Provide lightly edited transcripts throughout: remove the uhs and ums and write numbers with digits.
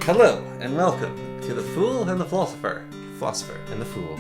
Hello, and welcome to The Fool and the Philosopher. Philosopher and the Fool.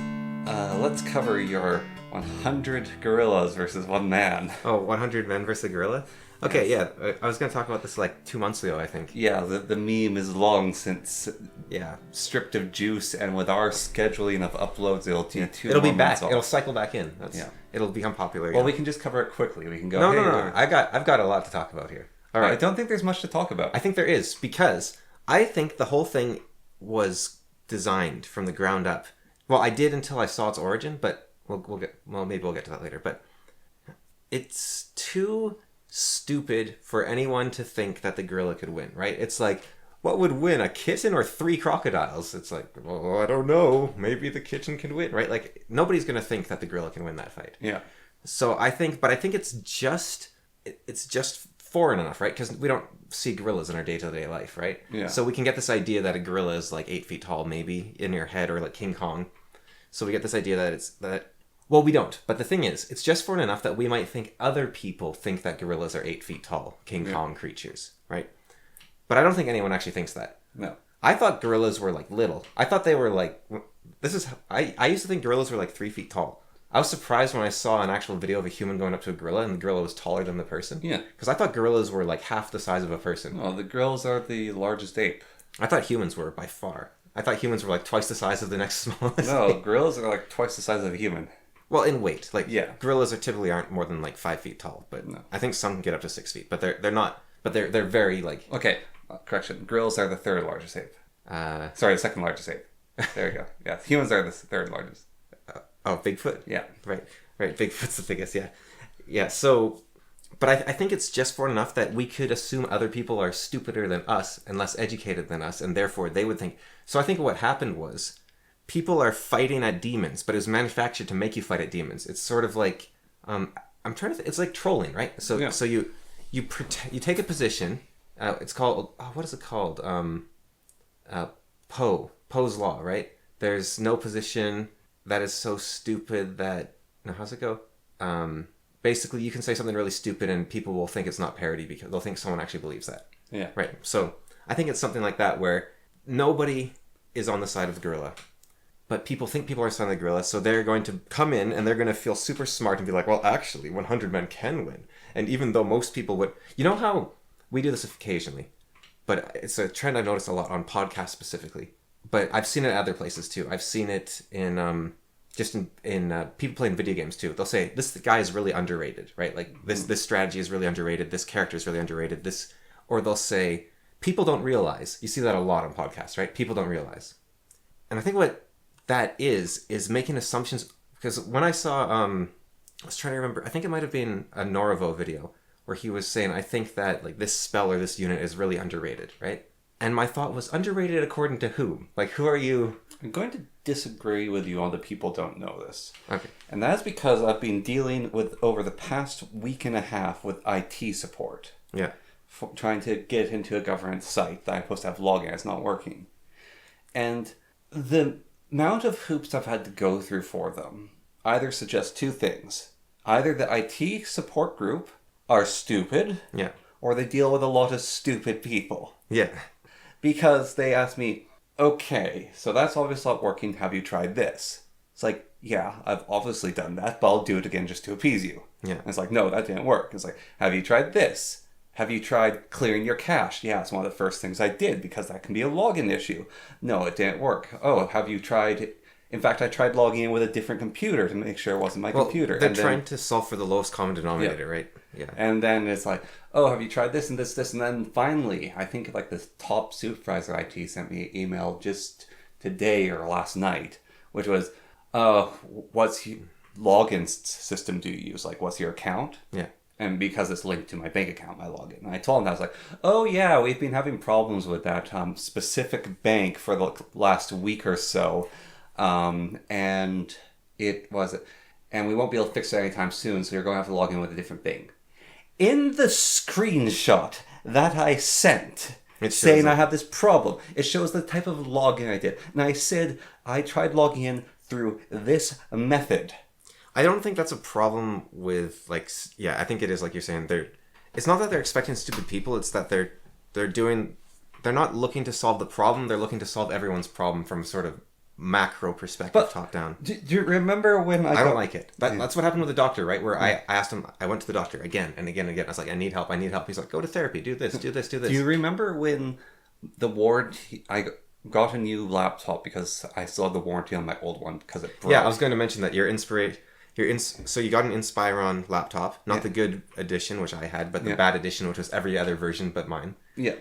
Let's cover your 100 gorillas versus one man. Oh, 100 men versus a gorilla? Okay, yes. Yeah. I was going to talk about this like 2 months ago, I think. Yeah, the meme is long since Yeah. stripped of juice, and with our scheduling of uploads, it'll be It'll be back. It'll cycle back in. Yeah. It'll become popular. Well, we can just cover it quickly. We can go. No. I've got a lot to talk about here. All right. I don't think there's much to talk about. I think there is, because I think the whole thing was designed from the ground up. Well, I did until I saw its origin, but maybe we'll get to that later. But it's too stupid for anyone to think that the gorilla could win, right? It's like, what would win, a kitten or 3 crocodiles? It's like, well, I don't know. Maybe the kitten can win, right? Like, nobody's going to think that the gorilla can win that fight. Yeah. So I think it's just foreign enough, right? Because we don't see gorillas in our day-to-day life, right? Yeah. So we can get this idea that a gorilla is like 8 feet tall, maybe, in your head, or like King Kong. So we get this idea well, we don't. But the thing is, it's just foreign enough that we might think other people think that gorillas are 8 feet tall, King Kong creatures, right? But I don't think anyone actually thinks that. No. I thought gorillas were like little. I thought they were like, I used to think gorillas were like 3 feet tall. I was surprised when I saw an actual video of a human going up to a gorilla and the gorilla was taller than the person. Yeah. Because I thought gorillas were like half the size of a person. Well, the gorillas are the largest ape. I thought humans were by far. I thought humans were like twice the size of the next smallest. No, ape. gorillas are like twice the size of a human. Well, in weight. Like, yeah. Gorillas typically aren't more than like 5 feet tall, but no. I think some can get up to 6 feet, but they're not. But they're very like. Okay, correction. Gorillas are the third largest ape. Sorry, the second largest ape. There you go. Yeah, humans are the third largest. Bigfoot. Yeah. Right. Bigfoot's the biggest. Yeah. So, but I think it's just for enough that we could assume other people are stupider than us and less educated than us, and therefore they would think. So I think what happened was, people are fighting at demons, but it was manufactured to make you fight at demons. It's sort of like, I'm trying to. It's like trolling, right? So yeah. So you take a position. It's called what is it called? Poe's law, right? There's no position that is so stupid that. No, how's it go? Basically, you can say something really stupid and people will think it's not parody because they'll think someone actually believes that. Yeah. Right. So I think it's something like that where nobody is on the side of the gorilla, but people think people are on the side of the gorilla, so they're going to come in and they're going to feel super smart and be like, well, actually, 100 men can win. And even though most people would... You know how we do this occasionally, but it's a trend I've noticed a lot on podcasts specifically, but I've seen it at other places too. I've seen it in... Just in people playing video games too, they'll say this guy is really underrated, right? Like this strategy is really underrated. This character is really underrated. Or they'll say people don't realize. You see that a lot on podcasts, right? People don't realize, and I think what that is making assumptions. Because when I saw, I was trying to remember. I think it might have been a Norovo video where he was saying, I think that like this spell or this unit is really underrated, right? And my thought was, underrated according to whom? Like, who are you? I'm going to disagree with you on the people don't know this. Okay. And that's because I've been dealing with, over the past week and a half, with IT support. Yeah. Trying to get into a government site that I'm supposed to have login. It's not working. And the amount of hoops I've had to go through for them either suggests 2 things. Either the IT support group are stupid. Yeah. Or they deal with a lot of stupid people. Yeah. Because they ask me, okay, so that's obviously not working. Have you tried this? It's like, yeah, I've obviously done that, but I'll do it again just to appease you. Yeah. And it's like, no, that didn't work. It's like, have you tried this? Have you tried clearing your cache? Yeah, it's one of the first things I did because that can be a login issue. No, it didn't work. Oh, have you tried... In fact, I tried logging in with a different computer to make sure it wasn't my computer. They're trying to solve for the lowest common denominator, yeah. Right? Yeah. And then it's like, oh, have you tried this and this? And then finally, I think like the top supervisor IT sent me an email just today or last night, which was, what's login system do you use? Like, what's your account? Yeah. And because it's linked to my bank account, my login. And I told him, I was like, oh yeah, we've been having problems with that specific bank for the last week or so. And we won't be able to fix it anytime soon, so you're going to have to log in with a different thing. In the screenshot that I sent, saying I have this problem, it shows the type of login I did. And I said I tried logging in through this method. I don't think that's a problem with, like, yeah, I think it is like you're saying. It's not that they're expecting stupid people, it's that they're doing they're not looking to solve the problem. They're looking to solve everyone's problem from sort of macro perspective, top down. Do you remember when I don't like it. That's what happened with the doctor, right? Where I asked him, I went to the doctor again and again and again. I was like, I need help. He's like, go to therapy, do this, do this, do this. Do you remember when the ward, I got a new laptop because I still had the warranty on my old one because it broke. Yeah, I was going to mention that so you got an Inspiron laptop, not the good edition, which I had, but the bad edition, which was every other version but mine. Yeah.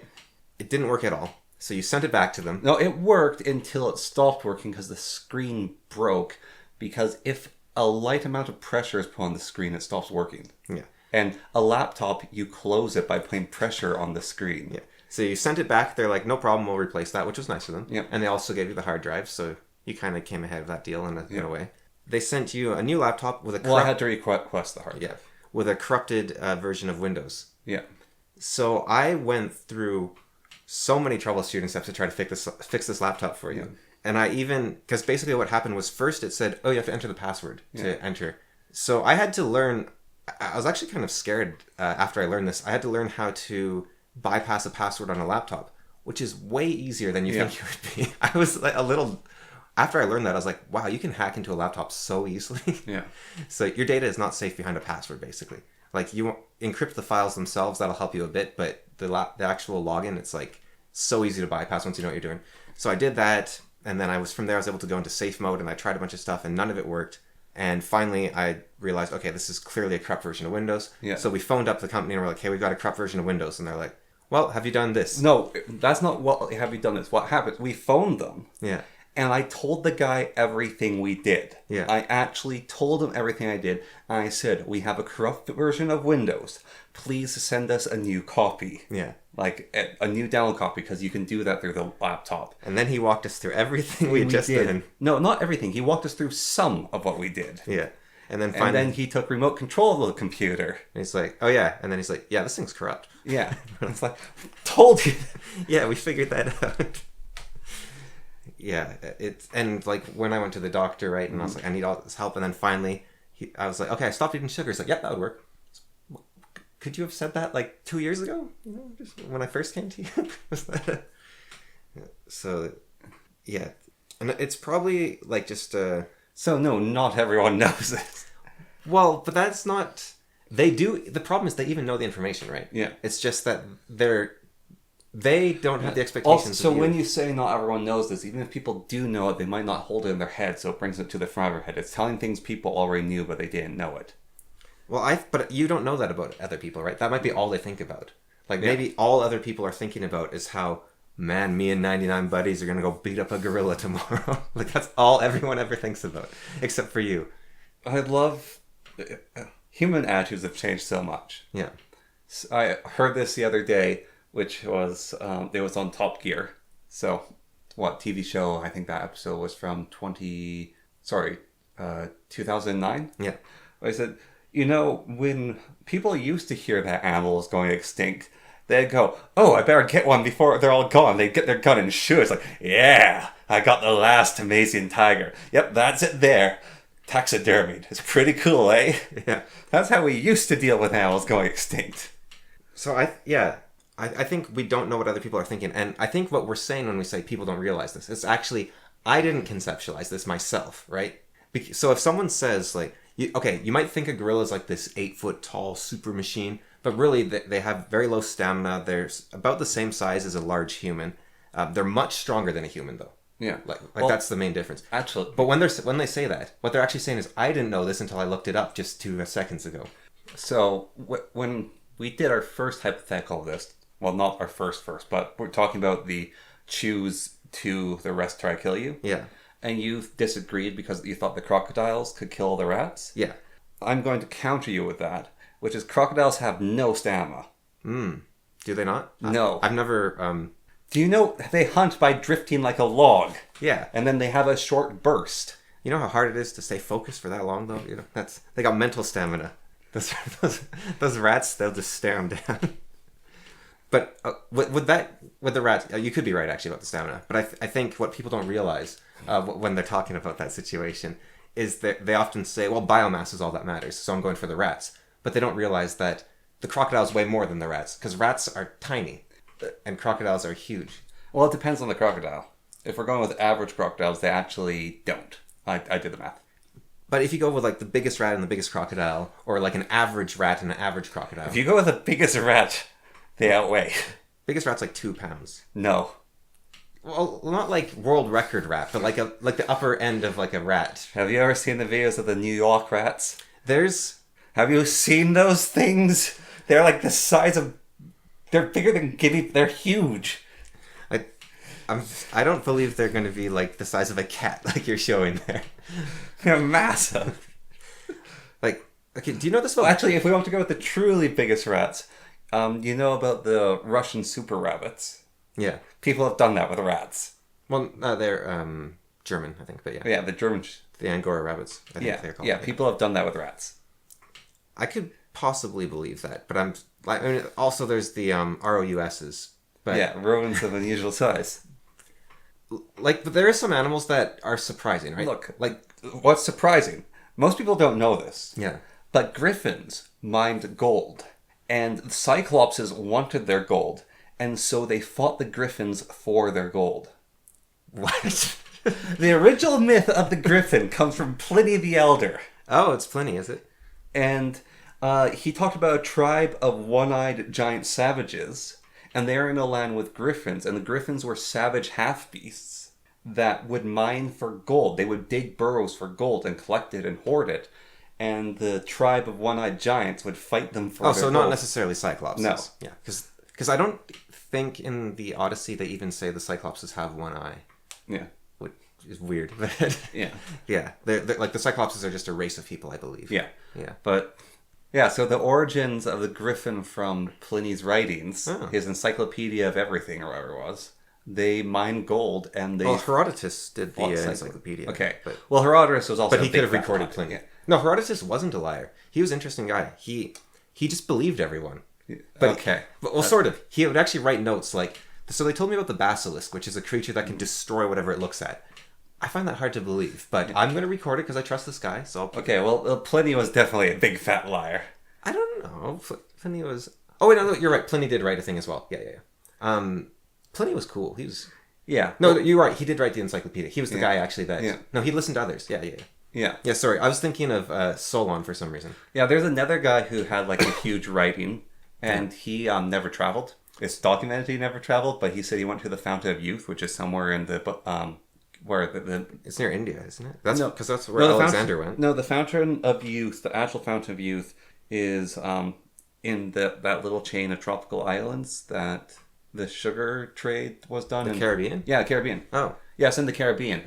It didn't work at all. So you sent it back to them. No, it worked until it stopped working because the screen broke. Because if a light amount of pressure is put on the screen, it stops working. Yeah. And a laptop, you close it by putting pressure on the screen. Yeah. So you sent it back. They're like, no problem, we'll replace that, which was nice of them. Yeah. And they also gave you the hard drive, so you kind of came ahead of that deal in a way. They sent you a new laptop with a... I had to request the hard drive. Yeah. With a corrupted version of Windows. Yeah. So I went through so many troubleshooting steps to try to fix this laptop for you. Yeah. And I even... Because basically what happened was first it said, oh, you have to enter the password to enter. So I had to learn... I was actually kind of scared after I learned this. I had to learn how to bypass a password on a laptop, which is way easier than you think it would be. I was like a little... After I learned that, I was like, wow, you can hack into a laptop so easily. Yeah. So your data is not safe behind a password, basically. Like, you encrypt the files themselves, that'll help you a bit, but the actual login, it's like so easy to bypass once you know what you're doing. So I did that, and then I was able to go into safe mode, and I tried a bunch of stuff, and none of it worked. And finally, I realized, okay, this is clearly a corrupt version of Windows. Yeah. So we phoned up the company, and we're like, hey, we've got a corrupt version of Windows. And they're like, well, have you done this? No, that's not what have you done this. What happened? We phoned them. Yeah. And I told the guy everything we did. Yeah. I actually told him everything I did. And I said, we have a corrupt version of Windows. Please send us a new copy. Yeah. Like a new download copy, because you can do that through the laptop. And then he walked us through everything we just did. No, not everything. He walked us through some of what we did. Yeah. And then finally... And then he took remote control of the computer. And he's like, oh yeah. And then he's like, yeah, this thing's corrupt. Yeah. It's like, told you. Yeah, we figured that out. Yeah, and like when I went to the doctor, right, and I was like, I need all this help, and then finally, I was like, okay, I stopped eating sugar. He's like, yep, that would work. Could you have said that like 2 years ago? You know, just when I first came to you. Was that So, yeah, and it's probably like just So no, not everyone knows this. Well, but that's not. They do. The problem is they even know the information, right? Yeah. It's just that they don't have the expectations. Also, so when you say not everyone knows this, even if people do know it, they might not hold it in their head, so it brings it to the front of their head. It's telling things people already knew, but they didn't know it. Well, but you don't know that about other people, right? That might be all they think about. Like, maybe all other people are thinking about is how, man, me and 99 buddies are going to go beat up a gorilla tomorrow. Like, that's all everyone ever thinks about, except for you. I love... Human attitudes have changed so much. Yeah. I heard this the other day, which was, it was on Top Gear. So, TV show, I think that episode was from 2009? Yeah. I said, when people used to hear that animal is going extinct, they'd go, oh, I better get one before they're all gone. They'd get their gun and shoot. It's like, yeah, I got the last amazing tiger. Yep, that's it there. Taxidermied. It's pretty cool, eh? Yeah. That's how we used to deal with animals going extinct. So, I think we don't know what other people are thinking. And I think what we're saying when we say people don't realize this, it's actually, I didn't conceptualize this myself, right? So if someone says, like, you might think a gorilla is like this 8-foot tall super machine, but really they have very low stamina. They're about the same size as a large human. They're much stronger than a human, though. Yeah. Like that's the main difference. Actually. But when they say that, what they're actually saying is, I didn't know this until I looked it up just 2 seconds ago. So when we did our first hypothetical of this, well, not our first, but we're talking about the choose to the rest try to kill you. Yeah. And you disagreed because you thought the crocodiles could kill the rats. Yeah. I'm going to counter you with that, which is crocodiles have no stamina. Do they not? No. I've never... Do you know they hunt by drifting like a log? Yeah. And then they have a short burst. You know how hard it is to stay focused for that long, though? They got mental stamina. Those rats, they'll just stare them down. But with the rats, you could be right actually about the stamina. But I think what people don't realize when they're talking about that situation is that they often say, well, biomass is all that matters, so I'm going for the rats. But they don't realize that the crocodiles weigh more than the rats, because rats are tiny. and crocodiles are huge. Well, it depends on the crocodile. If we're going with average crocodiles, they actually don't. I did the math. But if you go with like the biggest rat and the biggest crocodile, or like an average rat and an average crocodile. If you go with the biggest rat, they outweigh. Biggest rat's like 2 pounds. No. Well, not like world record rat, but like the upper end of like a rat. Have you ever seen the videos of the New York rats? Have you seen those things? They're like the size of... They're bigger than guinea... They're huge. I don't believe they're going to be like the size of a cat like you're showing there. They're massive. Like, okay, do you know this about... Well, actually, if we want to go with the truly biggest rats, you know about the Russian super rabbits? Yeah. People have done that with rats. Well, they're German, I think, but yeah. Yeah, the German... The Angora rabbits, I think they're called. Yeah, people have done that with rats. I could possibly believe that, but I mean, also there's the ROUSs. But yeah, rodents of unusual size. Like, there are some animals that are surprising, right? Look, like, what's surprising? Most people don't know this. Yeah. But griffins mined gold. And cyclopses wanted their gold. And so they fought the griffins for their gold. What? The original myth of the griffin comes from Pliny the Elder. Oh, it's Pliny, is it? And he talked about a tribe of one-eyed giant savages... And they're in a land with griffins, and the griffins were savage half-beasts that would mine for gold. They would dig burrows for gold and collect it and hoard it. And the tribe of one-eyed giants would fight them for their so gold. not necessarily cyclopses. No. Yeah, because I don't think in the Odyssey they even say the cyclopses have one eye. Yeah. Which is weird. Yeah. Yeah, they're like the cyclopses are just a race of people, I believe. Yeah. Yeah. But... Yeah, so the origins of the griffin from Pliny's writings, his Encyclopedia of Everything, or whatever it was, they mined gold and they... Well, Herodotus did the encyclopedia. Okay. But, well, Herodotus was also but he could have recorded Pliny. Yeah. No, Herodotus wasn't a liar. He was an interesting guy. He just believed everyone. But, okay. Well, sort of. He would actually write notes like... So they told me about the basilisk, which is a creature that can destroy whatever it looks at. I find that hard to believe, but I'm going to record it because I trust this guy, so... Okay, well, Pliny was definitely a big fat liar. I don't know. Pliny was... Oh, wait, no, you're right. Pliny did write a thing as well. Yeah. Pliny was cool. He was... Yeah. No, you're right. He did write the encyclopedia. He was the guy, actually, that... Yeah. No, he listened to others. Yeah. Yeah, sorry. I was thinking of Solon for some reason. Yeah, there's another guy who had, like, a huge writing, and he never traveled. It's documented he never traveled, but he said he went to the Fountain of Youth, which is somewhere in the... where the It's near India, isn't it? Because that's where the Alexander went. No, the Fountain of Youth, the actual Fountain of Youth, is in that little chain of tropical islands that the sugar trade was done in. Caribbean? Yeah, Caribbean. Oh. Yes, in the Caribbean.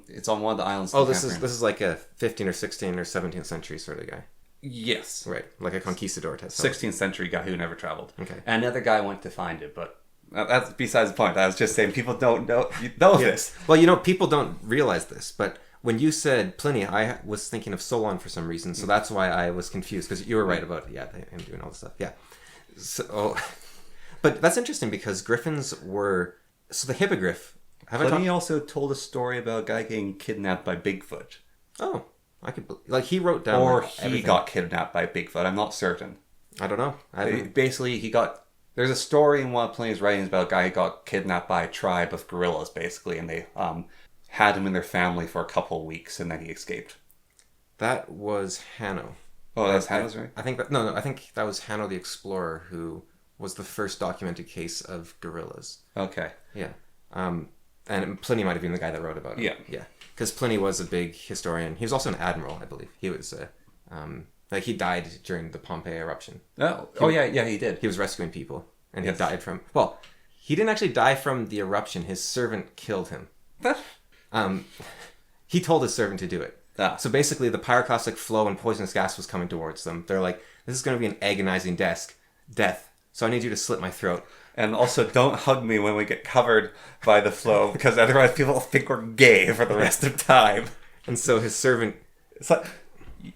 It's on one of the islands. Oh, this is like a 15th or 16th or 17th century sort of guy. Yes. Right, like a conquistador type. 16th century guy who never traveled. Okay. And another guy went to find it, but that's besides the point. I was just saying people don't know this. Well, people don't realize this, but when you said Pliny, I was thinking of Solon for some reason, so that's why I was confused, because you were right about him doing all this stuff. Yeah. So, but that's interesting because griffins were... So the hippogriff... Pliny also told a story about a guy getting kidnapped by Bigfoot. Oh, I could... Like, he wrote down... Or he got kidnapped by Bigfoot, I'm not certain. I don't know. Basically, he got... There's a story in one of Pliny's writings about a guy who got kidnapped by a tribe of gorillas, basically, and they had him in their family for a couple of weeks, and then he escaped. That was Hanno. Oh, that's Hanno's, right? I think that was Hanno the Explorer, who was the first documented case of gorillas. Okay. Yeah. And Pliny might have been the guy that wrote about it. Yeah. Yeah. Because Pliny was a big historian. He was also an admiral, I believe. He was he died during the Pompeii eruption. Yeah, he did. He was rescuing people, and he died from... Well, he didn't actually die from the eruption. His servant killed him. He told his servant to do it. So basically, the pyroclastic flow and poisonous gas was coming towards them. They're like, this is going to be an agonizing death. So I need you to slit my throat. And also, don't hug me when we get covered by the flow, because otherwise people will think we're gay for the rest of time. And so his servant... It's like,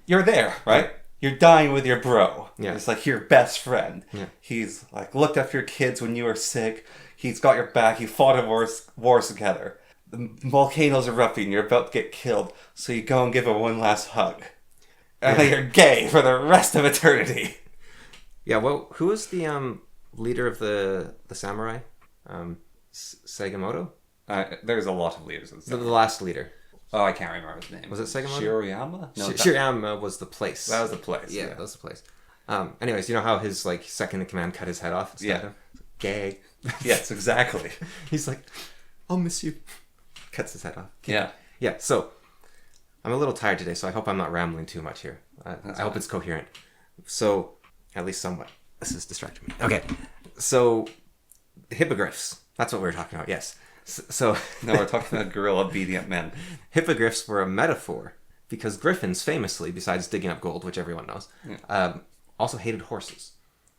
you're there, right? You're dying with your bro. Yeah. It's like your best friend. Yeah. He's like looked after your kids when you were sick. He's got your back. You fought in wars together. The volcano's erupting. You're about to get killed. So you go and give him one last hug. And then you're gay for the rest of eternity. Yeah, well, who was the... leader of the samurai, Sagamoto. There's a lot of leaders. The last leader. Oh, I can't remember his name. Was it Sagamoto? Shirayama? No, Shirayama was the place. That was the place. Yeah, that was the place. Anyways, you know how his like second in command cut his head off? Yeah. Gay. Yes, exactly. He's like, I'll miss you. Cuts his head off. Yeah. Yeah, so I'm a little tired today, so I hope I'm not rambling too much here. I hope it's coherent. So, at least somewhat. This is distracting me. Okay, so hippogriffs. That's what we were talking about, yes. So No, we're talking about gorilla beating up men. Hippogriffs were a metaphor because griffins famously, besides digging up gold, which everyone knows, also hated horses.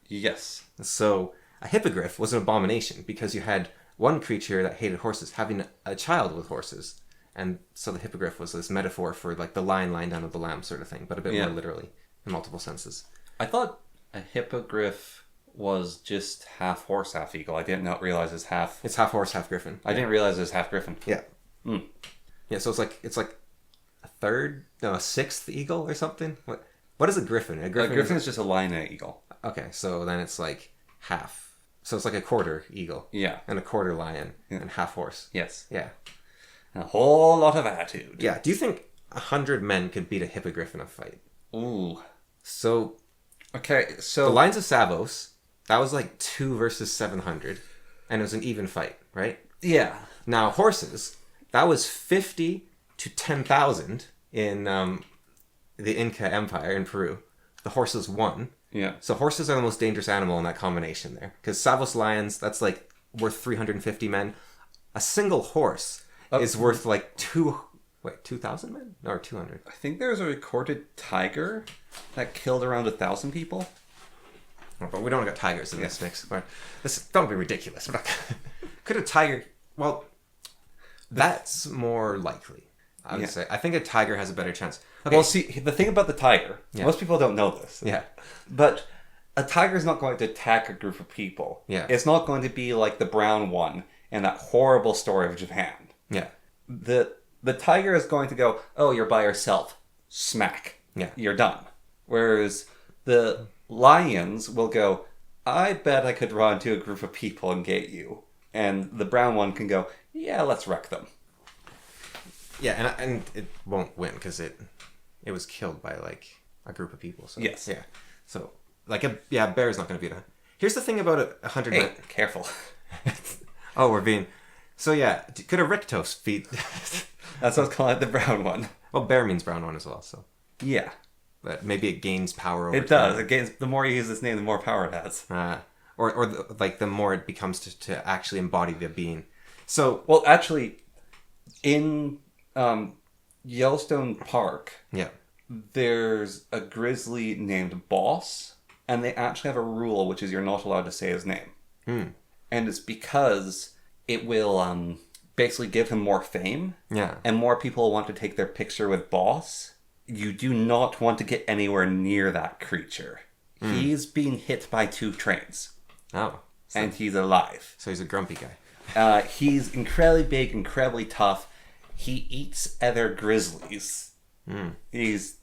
Yes. So a hippogriff was an abomination because you had one creature that hated horses having a child with horses. And so the hippogriff was this metaphor for like the lion lying down with the lamb sort of thing, but a bit more literally in multiple senses. I thought a hippogriff was just half horse, half eagle. I did not realize it's half. It's half horse, half griffin. I didn't realize it was half griffin. Yeah. Yeah, so it's like a sixth eagle or something. What is a griffin? A griffin is just a lion and an eagle. Okay, so then it's like half. So it's like a quarter eagle. Yeah. And a quarter lion and half horse. Yes. Yeah. And a whole lot of attitude. Yeah. Do you think 100 men could beat a hippogriff in a fight? Ooh. So. Okay, so. The Lions of Savos, that was like 2 versus 700. And it was an even fight, right? Yeah. Now, horses, that was 50 to 10,000 in the Inca Empire in Peru. The horses won. Yeah. So horses are the most dangerous animal in that combination there. Because Savos lions, that's like worth 350 men. A single horse is worth like 2,000 men? No, or 200. I think there's a recorded tiger that killed around 1,000 people. Oh, but we don't got tigers in this mix. Don't be ridiculous. Could a tiger... Well, that's more likely, I would say. I think a tiger has a better chance. Okay. Well, see, the thing about the tiger, most people don't know this. Yeah. But a tiger is not going to attack a group of people. Yeah. It's not going to be like the brown one in that horrible story of Japan. Yeah. The tiger is going to go, oh, you're by yourself. Smack. Yeah. You're done. Whereas the lions will go, I bet I could run into a group of people and get you. And the brown one can go, yeah, let's wreck them. Yeah, and it won't win because it was killed by like a group of people. So yes. Yeah. So like a bear's not going to beat it. Here's the thing about 100 men. Careful. Oh, we're being... So yeah, could a rictos beat... That's what I was calling it, the brown one. Well, bear means brown one as well, so... Yeah. But maybe it gains power over time. It does. It gains... The more you use this name, the more power it has. Or the more it becomes to actually embody the being. So... Well, actually, in Yellowstone Park... Yeah. There's a grizzly named Boss, and they actually have a rule, which is you're not allowed to say his name. And it's because it will basically give him more fame. Yeah. And more people want to take their picture with Boss. You do not want to get anywhere near that creature. He's being hit by 2 trains. Oh. So, and he's alive. So he's a grumpy guy. He's incredibly big, incredibly tough. He eats other grizzlies. He's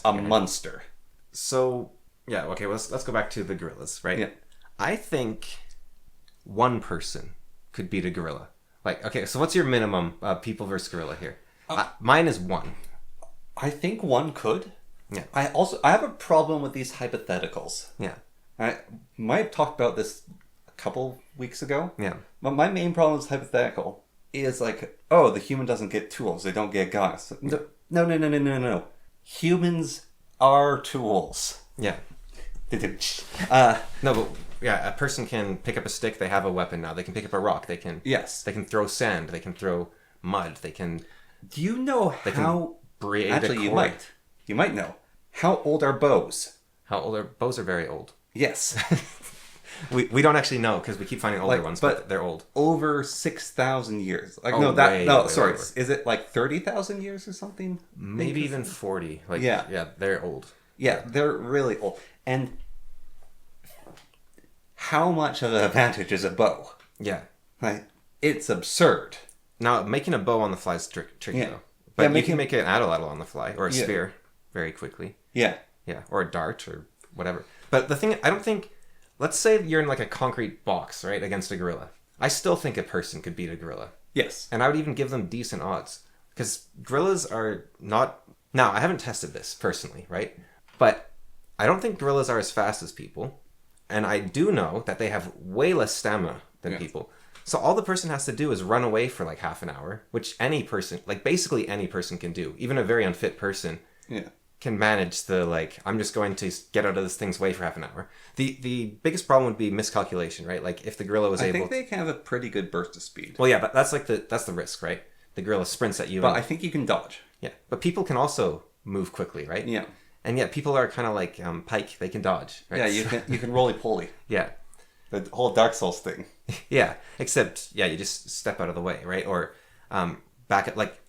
a monster. So, yeah, okay, let's go back to the gorillas, right? Yeah. I think one person could beat a gorilla. Like, okay, so what's your minimum people versus gorilla here? Mine is 1. I think 1 could. Yeah. I have a problem with these hypotheticals. Yeah. I might have talked about this a couple weeks ago. Yeah. But my main problem with hypothetical is like, oh, the human doesn't get tools. They don't get guns. No. Humans are tools. Yeah. No, but yeah, a person can pick up a stick. They have a weapon now. They can pick up a rock. They can. Yes. They can throw sand. They can throw mud. They can. Do you know how? Braid actually, you might. You might know. How old are bows? How old are bows? Are very old. Yes. we don't actually know because we keep finding older ones, but they're old. Over 6,000 years. Like way Is it like 30,000 years or something? Maybe even 40. Like yeah, they're old. Yeah, they're really old. And how much of an advantage is a bow? Yeah. Like, it's absurd. Now, making a bow on the fly is tricky though. But you can make an atlatl on the fly or a sphere very quickly. Yeah. Yeah, or a dart or whatever. But the thing, I don't think let's say you're in like a concrete box, right, against a gorilla. I still think a person could beat a gorilla. Yes. And I would even give them decent odds. Because gorillas are not... Now, I haven't tested this personally, right? But I don't think gorillas are as fast as people. And I do know that they have way less stamina than people. So all the person has to do is run away for like half an hour, which any person, like basically any person can do. Even a very unfit person can manage the, like, I'm just going to get out of this thing's way for half an hour. The biggest problem would be miscalculation, right? Like if the gorilla was able... I think they can have a pretty good burst of speed. Well, yeah, but that's the risk, right? The gorilla sprints at you. But I think you can dodge. Yeah, but people can also move quickly, right? Yeah. And yet people are kind of like Pike, they can dodge, right? Yeah, you can roly-poly. Yeah. The whole Dark Souls thing. Yeah, except, yeah, you just step out of the way, right? Or back at, like,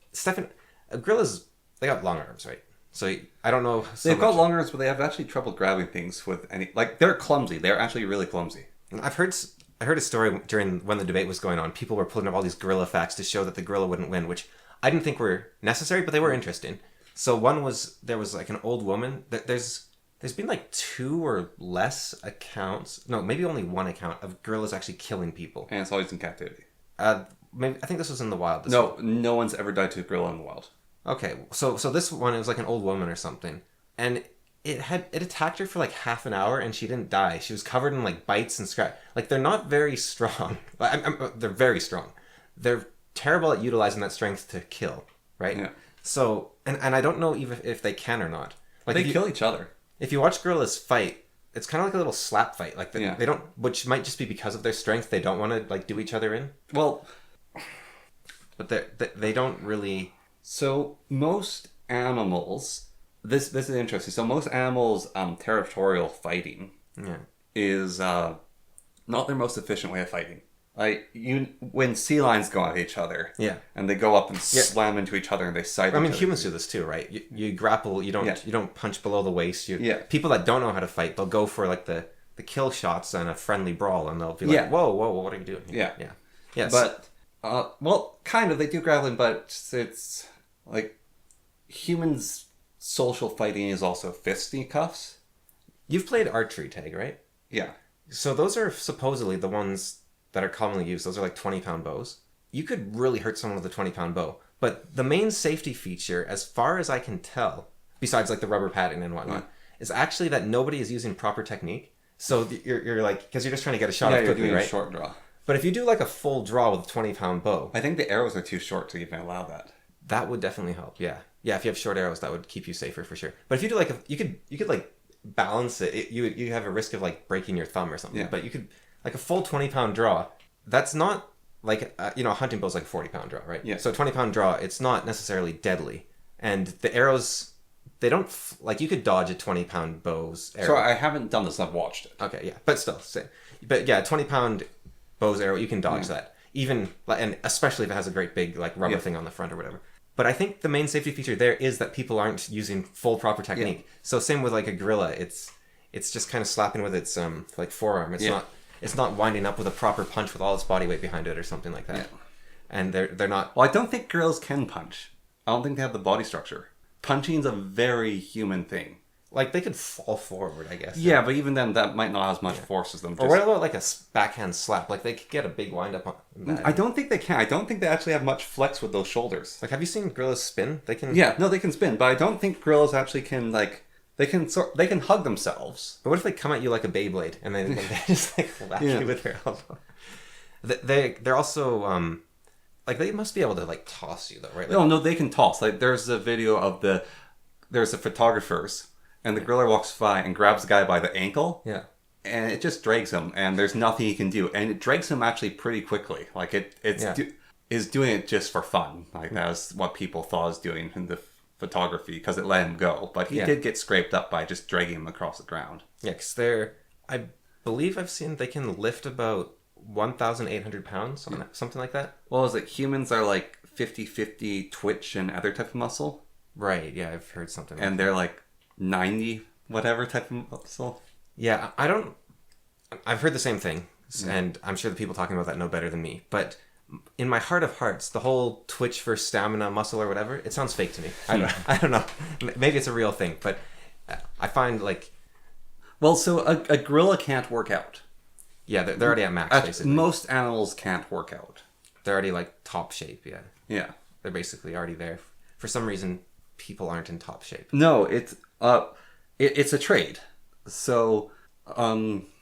gorillas, they got long arms, right? So I don't know They've got long arms, but they have actually trouble grabbing things with any... Like, they're clumsy. They're actually really clumsy. I heard a story during when the debate was going on. People were pulling up all these gorilla facts to show that the gorilla wouldn't win, which I didn't think were necessary, but they were interesting. So one was, there was like an old woman. There's been like 2 or less accounts, no, maybe only 1 account of gorillas actually killing people. And it's always in captivity. Maybe, I think this was in the wild. No one's ever died to a gorilla in the wild. Okay, so this one, it was like an old woman or something, and it attacked her for like half an hour, and she didn't die. She was covered in like bites and scratch. Like, they're not very strong. They're very strong. They're terrible at utilizing that strength to kill, right? Yeah. So, and I don't know even if they can or not. Like, they kill each other. If you watch gorillas fight, it's kind of like a little slap fight. Like, they don't, which might just be because of their strength. They don't want to like do each other in. Well, but they don't really. So most animals, this is interesting. So most animals, territorial fighting is not their most efficient way of fighting. Like when sea lions go at each other, and they go up and slam into each other and they side. I mean, humans do this too, right? You grapple. You don't punch below the waist. People that don't know how to fight, they'll go for like the kill shots and a friendly brawl, and they'll be like, whoa, what are you doing here? Yeah. But well, kind of they do grappling, but it's like humans' social fighting is also fisticuffs. You've played archery tag, right? Yeah. So those are supposedly the ones that are commonly used. Those are like 20-pound bows. You could really hurt someone with a 20-pound bow. But the main safety feature, as far as I can tell, besides like the rubber padding and whatnot, is actually that nobody is using proper technique. So you're like, because you're just trying to get a shot off quickly, right? A short draw. But if you do like a full draw with a 20-pound bow, I think the arrows are too short to even allow that. That would definitely help. Yeah. If you have short arrows, that would keep you safer for sure. But if you do like you could like balance it. You have a risk of like breaking your thumb or something. Yeah. But you could like a full 20-pound draw. That's not like a hunting bow is like a 40-pound draw, right? Yeah. So a 20-pound draw, it's not necessarily deadly, and the arrows, they don't like you could dodge a 20-pound bow's arrow. So I haven't done this. I've watched it. Okay. Yeah. But still, but yeah, 20-pound bow's arrow, you can dodge that. Even, and especially if it has a great big like rubber thing on the front or whatever. But I think the main safety feature there is that people aren't using full proper technique. Yeah. So same with like a gorilla, it's just kind of slapping with its like forearm. It's not winding up with a proper punch with all its body weight behind it or something like that. Yeah. And they're not. Well, I don't think gorillas can punch. I don't think they have the body structure. Punching's a very human thing. Like, they could fall forward, I guess. Yeah, but even then, that might not have as much force as them. Or what about, like, a backhand slap? Like, they could get a big wind-up on that. I don't think they can. I don't think they actually have much flex with those shoulders. Like, have you seen gorillas spin? They can... Yeah, no, they can spin, but I don't think gorillas actually can, like... They can hug themselves. But what if they come at you like a Beyblade, and they just, like, whack you with their elbow? They're also... like, they must be able to, like, toss you, though, right? Like, no, they can toss. Like, there's a video of there's the photographers... And the gorilla walks by and grabs the guy by the ankle. Yeah. And it just drags him. And there's nothing he can do. And it drags him actually pretty quickly. Like, is doing it just for fun. Like, that's what people thought was doing in the photography. Because it let him go. But he did get scraped up by just dragging him across the ground. Yeah, because I believe I've seen they can lift about 1,800 pounds. Something like that. Well, is it humans are like 50-50 twitch and other type of muscle? Right, yeah, I've heard something like that. And they're like 90 whatever type of muscle. Yeah, I've heard the same thing, and I'm sure the people talking about that know better than me, but in my heart of hearts, the whole twitch for stamina muscle or whatever, it sounds fake to me. I don't know. Maybe it's a real thing, but I find like... Well, so a gorilla can't work out. Yeah, they're already at max, basically. Most animals can't work out. They're already, like, top shape, yeah. Yeah. They're basically already there. For some reason, people aren't in top shape. No, it's a trade. So,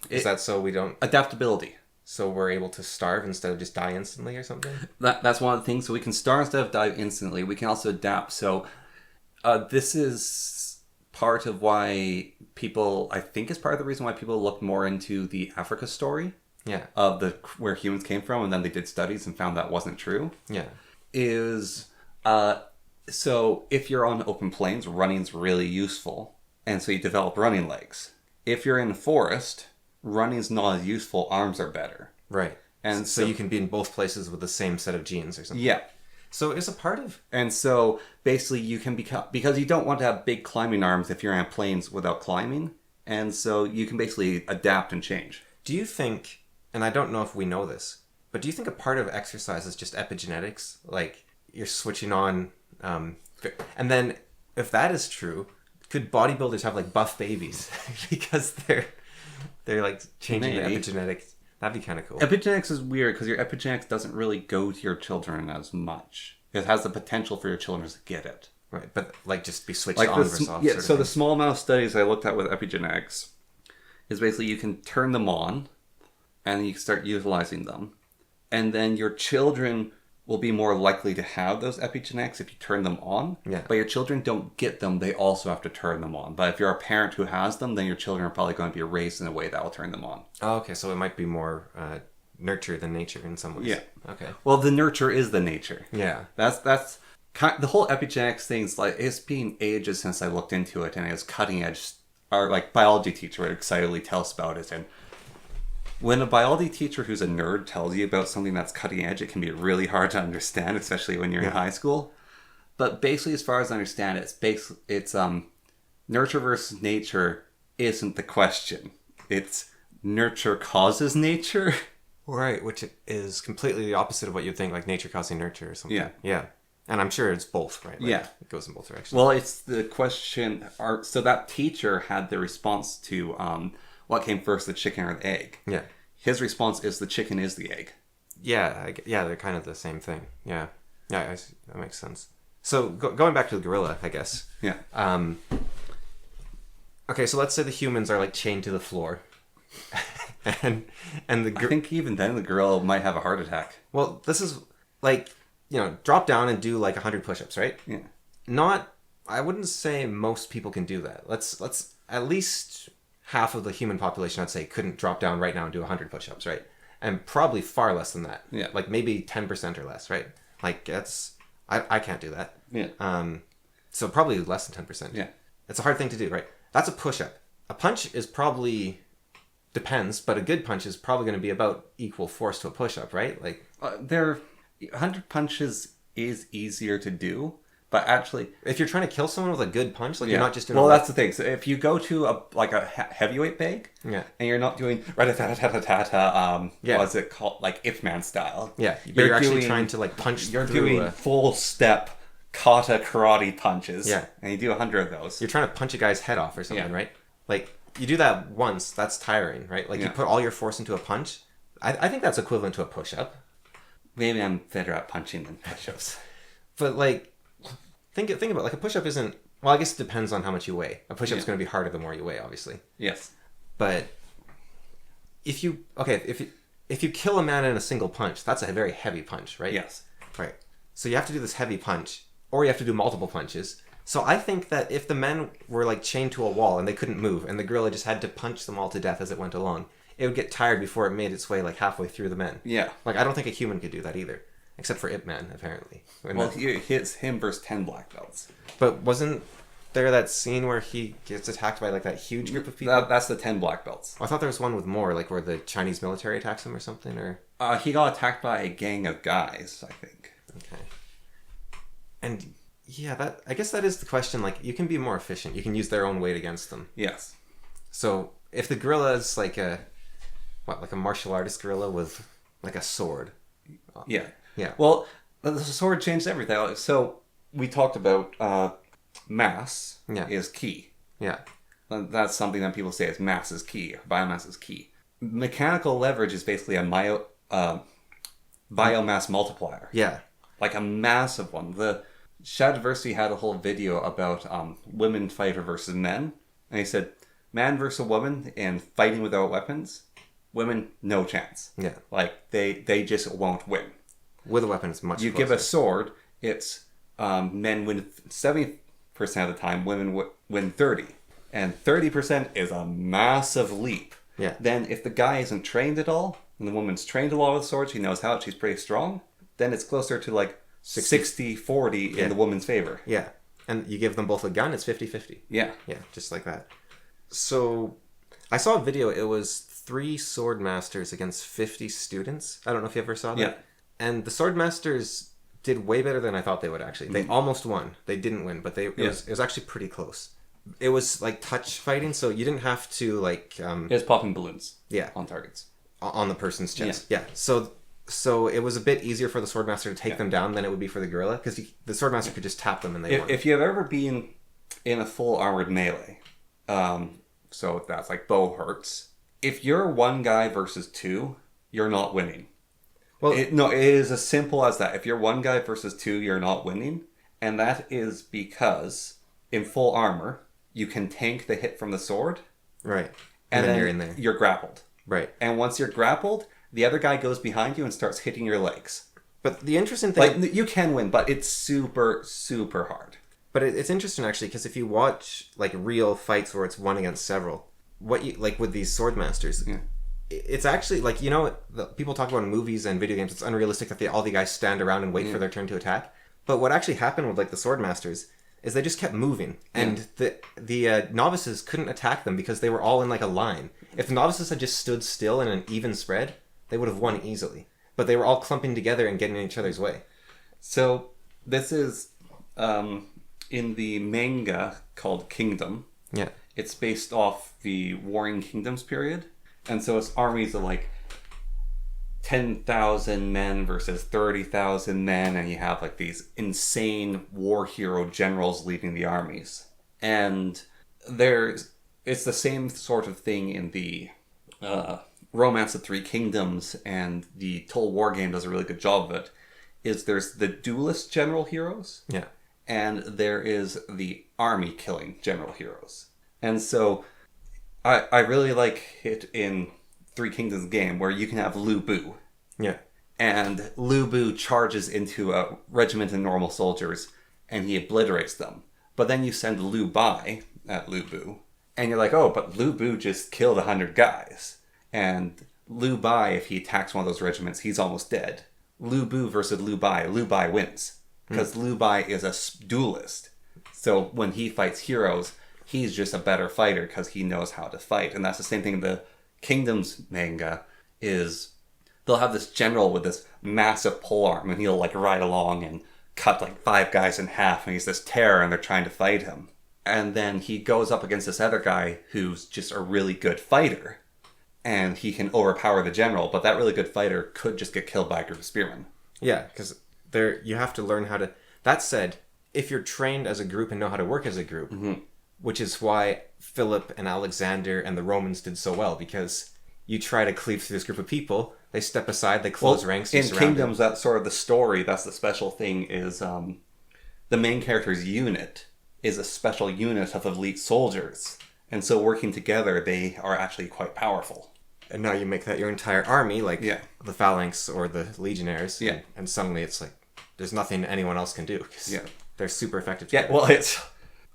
Is that so we don't... Adaptability. So we're able to starve instead of just die instantly or something? That's one of the things. So we can starve instead of die instantly. We can also adapt. So, this is part of why people... I think is part of the reason why people look more into the Africa story. Yeah. Of where humans came from, and then they did studies and found that wasn't true. Yeah. So if you're on open plains, running's really useful. And so you develop running legs. If you're in a forest, running's not as useful, arms are better. Right. And so you can be in both places with the same set of genes or something. Yeah. So it's a part of... And so basically you can become... Because you don't want to have big climbing arms if you're on plains without climbing. And so you can basically adapt and change. Do you think... And I don't know if we know this, but do you think a part of exercise is just epigenetics? Like, you're switching on... and then, if that is true, could bodybuilders have, like, buff babies? Because they're like, changing the epigenetics. That'd be kind of cool. Epigenetics is weird, because your epigenetics doesn't really go to your children as much. It has the potential for your children to get it. Right, but, like, just be switched like on versus off. Yeah, so the small mouse studies I looked at with epigenetics is basically you can turn them on, and you can start utilizing them. And then your children will be more likely to have those epigenetics if you turn them on. Yeah. But your children don't get them, they also have to turn them on. But if you're a parent who has them, then your children are probably going to be raised in a way that will turn them on. Oh, okay, so it might be more nurture than nature in some ways. Yeah. Okay. Well, the nurture is the nature. Yeah. That's the whole epigenetics thing's like, it's been ages since I looked into it, and it was cutting edge. Our like biology teacher would excitedly tell us about it, and when a biology teacher who's a nerd tells you about something that's cutting edge, it can be really hard to understand, especially when you're in high school. But basically, as far as I understand it, it's nurture versus nature isn't the question. It's nurture causes nature. Right, which is completely the opposite of what you'd think, like nature causing nurture or something. Yeah. Yeah. And I'm sure it's both, right? Like, yeah. It goes in both directions. Well, it's the question... So that teacher had the response to... what came first, the chicken or the egg? Yeah. His response is the chicken is the egg. Yeah, they're kind of the same thing. Yeah. Yeah, that makes sense. So, going back to the gorilla, I guess. Yeah. Okay, so let's say the humans are, like, chained to the floor. and I think even then the gorilla might have a heart attack. Well, this is, like, drop down and do, like, 100 push-ups, right? Yeah. I wouldn't say most people can do that. Let's at least... half of the human population, I'd say, couldn't drop down right now and do 100 push-ups, right? And probably far less than that. Yeah. Like maybe 10% or less, right? Like that's... I can't do that. Yeah. So probably less than 10%. Yeah. It's a hard thing to do, right? That's a push-up. A punch is probably... depends, but a good punch is probably going to be about equal force to a push-up, right? Like... 100 punches is easier to do. But actually, if you're trying to kill someone with a good punch, like you're not just doing. Well, that's the thing. So if you go to a heavyweight bag, and you're not doing what's it called, like Ip Man style? Yeah, but you're actually trying to like punch. You're doing full step kata karate punches. Yeah, and you do 100 of those. You're trying to punch a guy's head off or something, right? Like you do that once, that's tiring, right? Like you put all your force into a punch. I think that's equivalent to a push-up. Maybe I'm better at punching than push-ups, but like. Think about like a push-up isn't... Well, I guess it depends on how much you weigh. A push-up's going to be harder the more you weigh, obviously. Yes. But if you kill a man in a single punch, that's a very heavy punch, right? Yes. Right. So you have to do this heavy punch, or you have to do multiple punches. So I think that if the men were like chained to a wall and they couldn't move, and the gorilla just had to punch them all to death as it went along, it would get tired before it made its way like halfway through the men. Yeah. Like I don't think a human could do that either. Except for Ip Man, apparently. Well, it's him versus 10 black belts. But wasn't there that scene where he gets attacked by like that huge group of people? That's the 10 black belts. I thought there was one with more, like where the Chinese military attacks him or something, or... He got attacked by a gang of guys, I think. Okay. And yeah, I guess that is the question. Like, you can be more efficient. You can use their own weight against them. Yes. So if the gorilla is like like a martial artist gorilla with like a sword. Yeah. Yeah. Well, the sword changed everything. So we talked about mass is key. Yeah. That's something that people say is mass is key, or biomass is key. mechanical leverage is basically a biomass multiplier. Yeah. Like a massive one. The Shadiversity had a whole video about women fighter versus men. And he said, man versus woman and fighting without weapons, women, no chance. Yeah. Like, they just won't win. With a weapon, it's much You closer. give a sword, it's men win 70% of the time, women win 30%. And 30% is a massive leap. Yeah. Then if the guy isn't trained at all, and the woman's trained a lot with swords, she knows how, she's pretty strong, then it's closer to like 60-40 in the woman's favor. Yeah. And you give them both a gun, it's 50-50. Yeah. Yeah, just like that. So, I saw a video, it was 3 sword masters against 50 students. I don't know if you ever saw that. Yeah. And the sword masters did way better than I thought they would, actually. They almost won. They didn't win, but it was actually pretty close. It was like touch fighting, so you didn't have to like... It was popping balloons. Yeah. On targets. On the person's chest. Yeah. So it was a bit easier for the swordmaster to take them down than it would be for the guerrilla, because the swordmaster could just tap them and they won. If you've ever been in a full armored melee, so that's like bow hurts, if you're one guy versus 2, you're not winning. Well, it is as simple as that. If you're one guy versus 2, you're not winning. And that is because in full armor, you can tank the hit from the sword. Right. And then you're in there. You're grappled. Right. And once you're grappled, the other guy goes behind you and starts hitting your legs. But the interesting thing... Like, you can win, but it's super, super hard. But it's interesting, actually, because if you watch, like, real fights where it's one against several, what you... Like, with these sword masters... Yeah. It's actually, like, you know, people talk about in movies and video games, it's unrealistic that all the guys stand around and wait for their turn to attack. But what actually happened with, like, the sword masters is they just kept moving. And the novices couldn't attack them because they were all in, like, a line. If the novices had just stood still in an even spread, they would have won easily. But they were all clumping together and getting in each other's way. So, this is in the manga called Kingdom. Yeah. It's based off the Warring Kingdoms period. And so it's armies of like 10,000 men versus 30,000 men, and you have like these insane war hero generals leading the armies. And it's the same sort of thing in the Romance of Three Kingdoms, and the Total War game does a really good job of it. There's the duelist general heroes, and there is the army killing general heroes. And so I really like it in Three Kingdoms game where you can have Lu Bu. Yeah. And Lu Bu charges into a regiment of normal soldiers and he obliterates them. But then you send Lu Bai at Lu Bu and you're like, oh, but Lu Bu just killed 100 guys. And Lu Bai, if he attacks one of those regiments, he's almost dead. Lu Bu versus Lu Bai wins. Because Lu Bai is a duelist. So when he fights heroes, he's just a better fighter because he knows how to fight. And that's the same thing in the Kingdoms manga is they'll have this general with this massive polearm and he'll like ride along and cut like 5 guys in half and he's this terror and they're trying to fight him. And then he goes up against this other guy who's just a really good fighter and he can overpower the general, but that really good fighter could just get killed by a group of spearmen. Yeah, because you have to learn how to... That said, if you're trained as a group and know how to work as a group... Mm-hmm. Which is why Philip and Alexander and the Romans did so well, because you try to cleave through this group of people, they step aside, they close ranks. In Kingdoms, that's sort of the story. That's the special thing is the main character's unit is a special unit of elite soldiers. And so working together, they are actually quite powerful. And now you make that your entire army, like the phalanx or the legionaries. Yeah. And suddenly it's like, there's nothing anyone else can do, because they're super effective together. Yeah, well,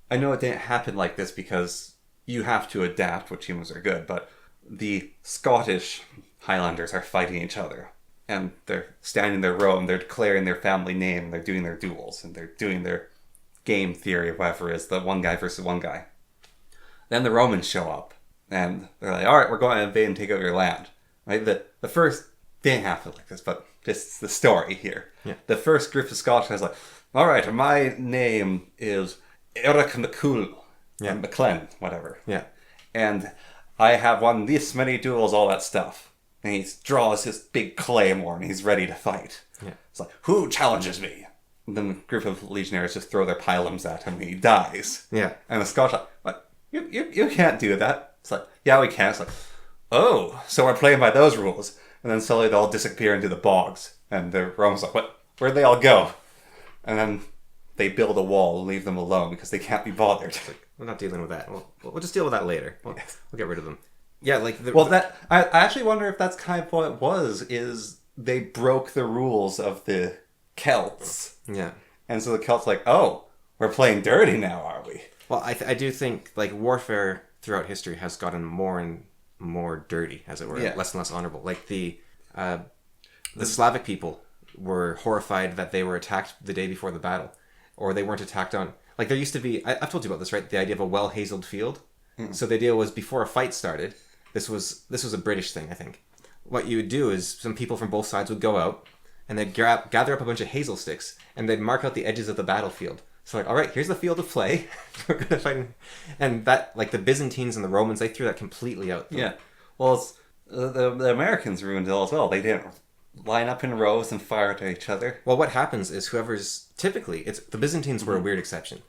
I know it didn't happen like this because you have to adapt, which humans are good, but the Scottish Highlanders are fighting each other. And they're standing their row and they're declaring their family name and they're doing their duels and they're doing their game theory of whatever it is, the one guy versus one guy. Then the Romans show up and they're like, alright, we're going to invade and take over your land. Right? The first didn't happen like this, but this is the story here. Yeah. The first group of Scottish guys like, alright, my name is Eric McCool, McClen, whatever. Yeah. And I have won this many duels, all that stuff. And he draws his big claymore and he's ready to fight. Yeah. It's like, who challenges me? And then the group of legionnaires just throw their pylons at him and he dies. Yeah. And the Scottish are like, you can't do that. It's like, yeah, we can. It's like, oh, so we're playing by those rules. And then slowly they all disappear into the bogs. And the Romans are like, what? Where'd they all go? And then they build a wall and leave them alone because they can't be bothered. We're not dealing with that. We'll just deal with that later. We'll get rid of them. Yeah, like... I actually wonder if that's kind of what it was, is they broke the rules of the Celts. Yeah. And so the Celts like, oh, we're playing dirty now, are we? Well, I do think, like, warfare throughout history has gotten more and more dirty, as it were. Yeah. Less and less honorable. Like, the Slavic people were horrified that they were attacked the day before the battle. Or they weren't attacked on... Like, there used to be... I've told you about this, right? The idea of a well-hazeled field. Mm. So the idea was, before a fight started, this was a British thing, I think. What you would do is, some people from both sides would go out, and they'd gather up a bunch of hazel sticks, and they'd mark out the edges of the battlefield. So like, all right, here's the field of play. We're gonna fight, and that, like, the Byzantines and the Romans, they threw that completely out. Yeah. Well, the Americans ruined it all as well. They didn't line up in rows and fire at each other. Well, what happens is whoever's typically the Byzantines were a weird exception,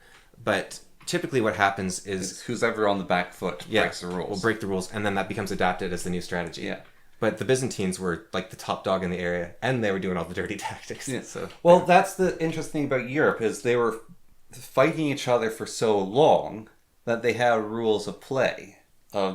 but typically what happens is it's who's ever on the back foot breaks the rules. Will break the rules, and then that becomes adapted as the new strategy. Yeah. But the Byzantines were like the top dog in the area, and they were doing all the dirty tactics. Yeah. So that's the interesting thing about Europe, is they were fighting each other for so long that they had rules of play.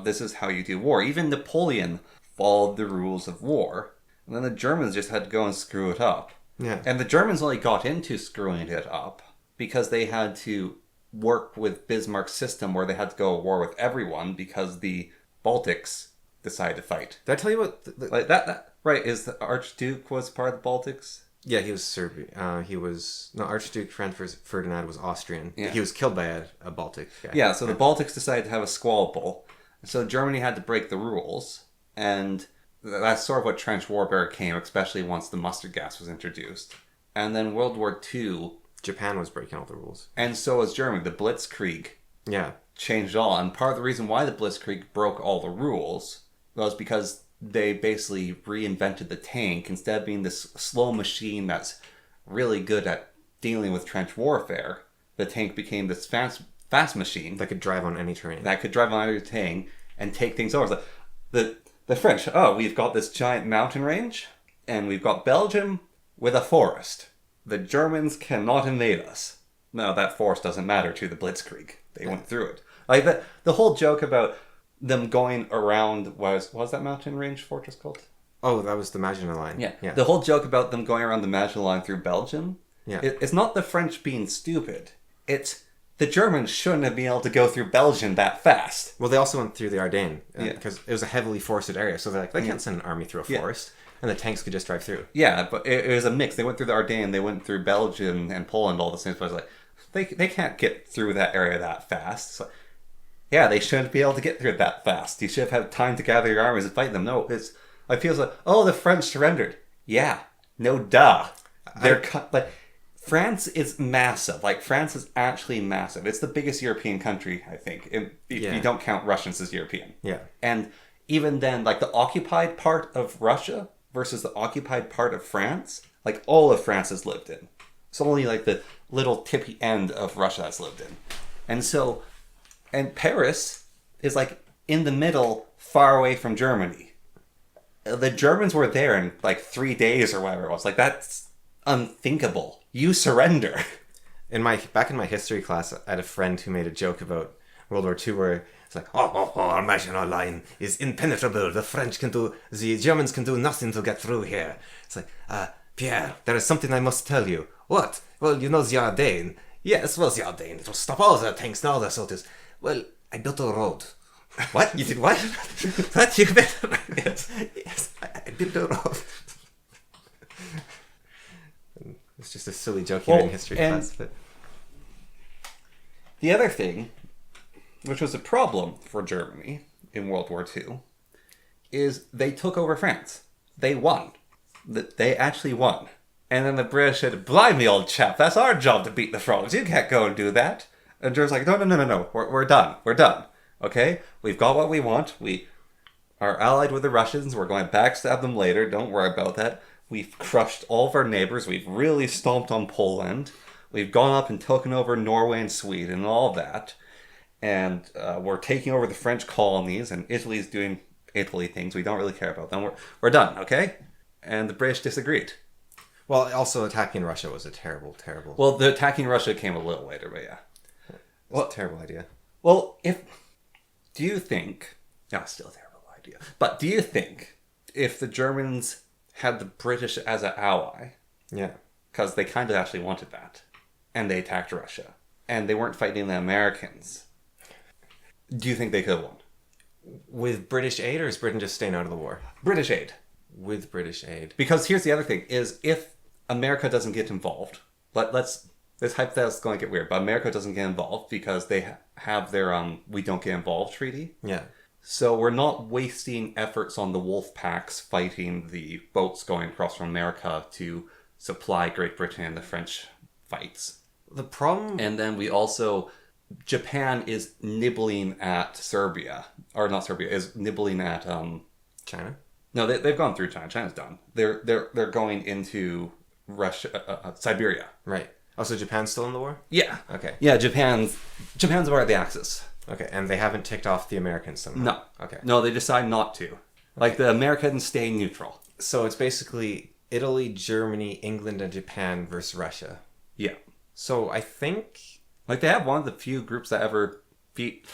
This is how you do war. Even Napoleon followed the rules of war, and then the Germans just had to go and screw it up. Yeah. And the Germans only got into screwing it up because they had to work with Bismarck's system, where they had to go to war with everyone because the Baltics decided to fight. Did I tell you what? Like that right, is the Archduke was part of the Baltics? Yeah, he was Serbian. Archduke Franz Ferdinand was Austrian. Yeah. He was killed by a Baltic guy. Yeah, so the Baltics decided to have a squabble. So Germany had to break the rules, and that's sort of what trench warfare came, especially once the mustard gas was introduced. And then World War II... Japan was breaking all the rules. And so was Germany. The Blitzkrieg changed all. And part of the reason why the Blitzkrieg broke all the rules was because they basically reinvented the tank. Instead of being this slow machine that's really good at dealing with trench warfare, the tank became this fast machine that could drive on any terrain. And take things over. So the French, we've got this giant mountain range, and we've got Belgium with a forest. The Germans cannot invade us. No, that forest doesn't matter to the Blitzkrieg. They went through it. Like the whole joke about them going around, what was that mountain range fortress called? Oh, that was the Maginot Line. Yeah. The whole joke about them going around the Maginot Line through Belgium, it's not the French being stupid. It's the Germans shouldn't have been able to go through Belgium that fast. Well, they also went through the Ardennes because it was a heavily forested area, so they're like, they can't send an army through a forest. And the tanks could just drive through. Yeah, but it was a mix. They went through the Ardennes, they went through Belgium and Poland, all the same places. Like, they can't get through that area that fast. So, yeah, they shouldn't be able to get through it that fast. You should have had time to gather your armies and fight them. No, it feels like, the French surrendered. Yeah, no duh. France is massive. Like, France is actually massive. It's the biggest European country, I think. If you don't count Russians as European. Yeah. And even then, like, the occupied part of Russia versus the occupied part of France, like, all of France has lived in. It's only, like, the little tippy end of Russia that's lived in. And Paris is, like, in the middle, far away from Germany. The Germans were there in, like, 3 days or whatever it was. Like, that's unthinkable. You surrender. Back in my history class, I had a friend who made a joke about World War II where it's like, our Maginot Line is impenetrable. The Germans can do nothing to get through here. It's like, Pierre, there is something I must tell you. What? Well, you know the Ardennes. Yes, well, the Ardennes. It will stop all the tanks and all the soldiers. Well, I built a road. What? You did what? What? You built a road? Yes, I built a road. It's just a silly joke in history class. But the other thing, which was a problem for Germany in World War II, is they took over France. They won. They actually won. And then the British said, blimey, old chap, that's our job to beat the frogs. You can't go and do that. And Germany's like, no. We're done. We're done. Okay? We've got what we want. We are allied with the Russians. We're going to backstab them later. Don't worry about that. We've crushed all of our neighbors. We've really stomped on Poland. We've gone up and taken over Norway and Sweden and all that. And we're taking over the French colonies, and Italy's doing Italy things. We don't really care about them. We're done, okay? And the British disagreed. Well, also attacking Russia was a terrible, terrible... Well, the attacking Russia came a little later, but yeah. Well, a terrible idea. Well, do you think... No, still a terrible idea. But do you think if the Germans had the British as an ally... Yeah. Because they kind of actually wanted that. And they attacked Russia. And they weren't fighting the Americans. Do you think they could have won? With British aid, or is Britain just staying out of the war? British aid. With British aid. Because here's the other thing, is if America doesn't get involved, this hypothetical is going to get weird, but America doesn't get involved because they have their we don't get involved treaty. Yeah. So we're not wasting efforts on the wolf packs fighting the boats going across from America to supply Great Britain and the French fights. The problem... And then we also... Japan is nibbling at Serbia. Or not Serbia, is nibbling at... China? No, they've gone through China. China's done. They're going into Russia, Siberia. Right. Oh, so Japan's still in the war? Yeah. Okay. Yeah, Japan's aware of the Axis. Okay, and they haven't ticked off the Americans somehow? No. Okay. No, they decide not to. Like, the Americans stay neutral. So it's basically Italy, Germany, England, and Japan versus Russia. Yeah. So I think... Like, they have one of the few groups that ever beat...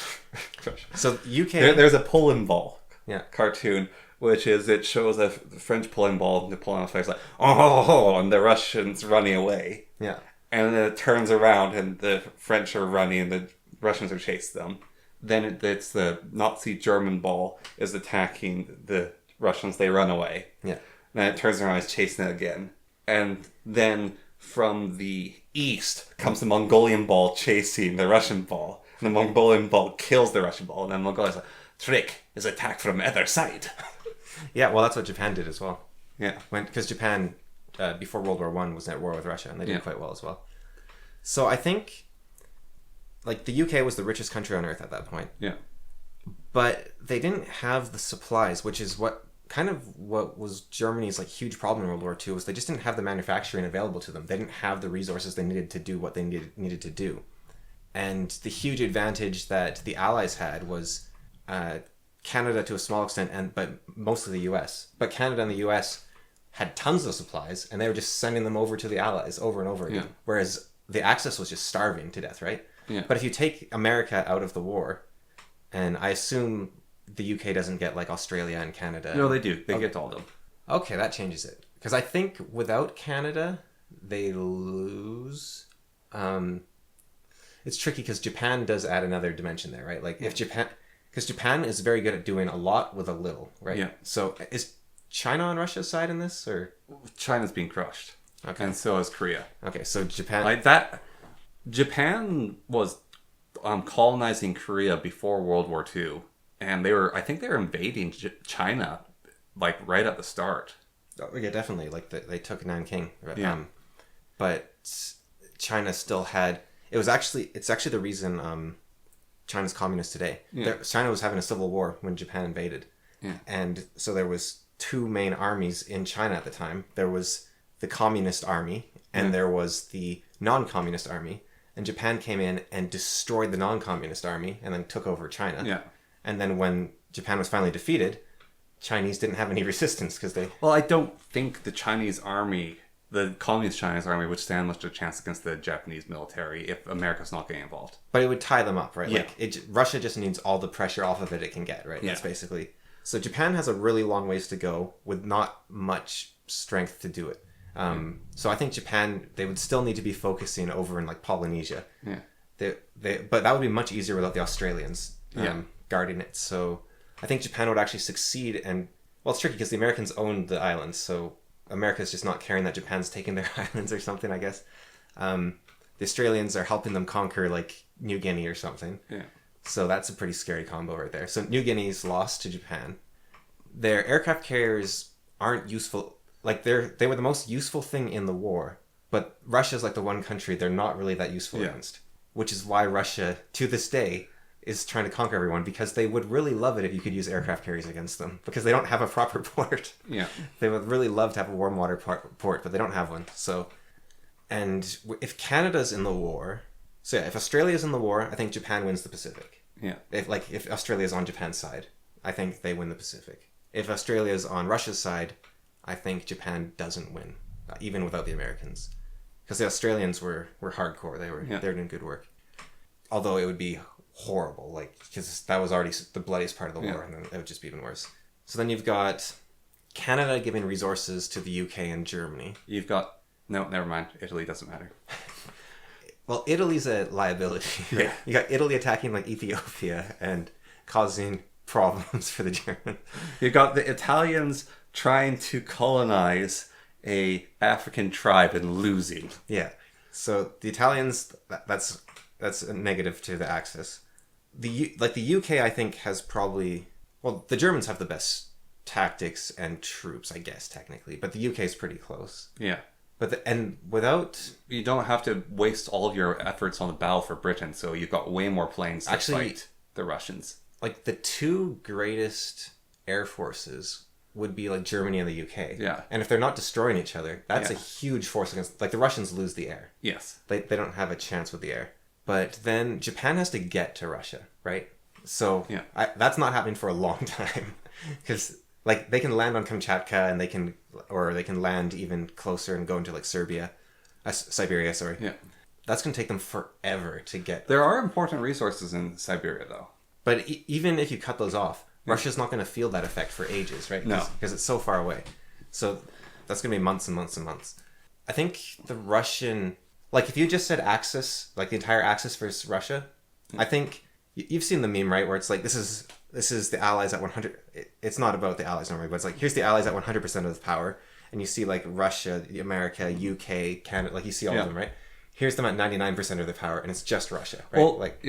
So UK... There's a pulling ball cartoon, which is, it shows a French pulling ball, and the pulling on face like, oh, and the Russians running away. Yeah. And then it turns around, and the French are running, and the Russians are chasing them. Then it's the Nazi German ball is attacking the Russians. They run away. Yeah. Then it turns around, it's chasing it again. And then from the east comes the Mongolian ball chasing the Russian ball. And the Mongolian ball kills the Russian ball. And then Mongolia's like, trick is attacked from other side. Yeah, well, that's what Japan did as well. Yeah. Because Japan, before World War I, was at war with Russia, and they did quite well as well. So I think, like, the UK was the richest country on earth at that point. Yeah. But they didn't have the supplies, which is what was Germany's, like, huge problem in World War II, was they just didn't have the manufacturing available to them. They didn't have the resources they needed to do what they needed to do. And the huge advantage that the Allies had was Canada to a small extent, but mostly the US. But Canada and the US had tons of supplies, and they were just sending them over to the Allies over and over again. Yeah. Whereas the Axis was just starving to death, right? Yeah. But if you take America out of the war, and I assume the UK doesn't get, like, Australia and Canada. No, they do. They get all of them. Okay, that changes it. Because I think without Canada, they lose. It's tricky because Japan does add another dimension there, right? Like, if Japan... Because Japan is very good at doing a lot with a little, right? Yeah. So is China on Russia's side in this, or...? China's being crushed. Okay. And so is Korea. Okay, so Japan... Like, that... Japan was colonizing Korea before World War II. And I think they were invading China, like, right at the start. Oh, yeah, definitely. Like, they took Nanking. Yeah. But China still had... It's actually the reason China's communist today. Yeah. China was having a civil war when Japan invaded. Yeah. And so there was two main armies in China at the time. There was the communist army, and there was the non-communist army. And Japan came in and destroyed the non-communist army and then took over China. Yeah. And then when Japan was finally defeated, Chinese didn't have any resistance because they... Well, I don't think the Chinese army, the communist Chinese army, would stand much of a chance against the Japanese military if America's not getting involved. But it would tie them up, right? Yeah. Like, Russia just needs all the pressure off of it can get, right? Yeah. That's basically... So Japan has a really long ways to go with not much strength to do it. So I think Japan, they would still need to be focusing over in, like, Polynesia. Yeah. But that would be much easier without the Australians guarding it. So I think Japan would actually succeed. And, well, it's tricky because the Americans owned the islands. So America's just not caring that Japan's taking their islands or something, I guess. The Australians are helping them conquer, like, New Guinea or something. Yeah. So that's a pretty scary combo right there. So New Guinea's lost to Japan. Their aircraft carriers aren't useful. Like, they were the most useful thing in the war. But Russia's, like, the one country they're not really that useful against. Which is why Russia, to this day, is trying to conquer everyone, because they would really love it if you could use aircraft carriers against them, because they don't have a proper port. Yeah. They would really love to have a warm water port, but they don't have one. So, and if Canada's in the war, so yeah, if Australia's in the war, I think Japan wins the Pacific. Yeah. If Australia's on Japan's side, I think they win the Pacific. If Australia's on Russia's side, I think Japan doesn't win, even without the Americans. Because the Australians were hardcore. They were doing good work. Although it would be horrible, like, because that was already the bloodiest part of the war, and then it would just be even worse. So then you've got Canada giving resources to the UK and Germany. You've got... No, never mind. Italy doesn't matter. Well, Italy's a liability. Right? Yeah. You got Italy attacking like Ethiopia and causing problems for the Germans. You got the Italians trying to colonize a African tribe and losing. Yeah. So the Italians, that's a negative to the Axis. The UK, I think, has probably... Well, the Germans have the best tactics and troops, I guess, technically. But the UK is pretty close. Yeah. And without... You don't have to waste all of your efforts on the battle for Britain, so you've got way more planes to fight the Russians. Like, the two greatest air forces would be, like, Germany and the UK. Yeah. And if they're not destroying each other, that's a huge force against... Like, the Russians lose the air. Yes. They don't have a chance with the air. But then Japan has to get to Russia, right? So that's not happening for a long time. Because... Like, they can land on Kamchatka and they can land even closer and go into, like, Siberia, sorry. Yeah. That's going to take them forever to get. There are important resources in Siberia, though. But even if you cut those off, Russia's not going to feel that effect for ages, right? No. Because it's so far away. So that's going to be months and months and months. I think the Russian... Like, if you just said Axis, like the entire Axis versus Russia, I think... You've seen the meme, right? Where it's like, this is the Allies at 100... It's not about the Allies normally, but it's like, here's the Allies at 100% of the power. And you see, like, Russia, America, UK, Canada, like, you see all of them, right? Here's them at 99% of the power, and it's just Russia, right? Well, like,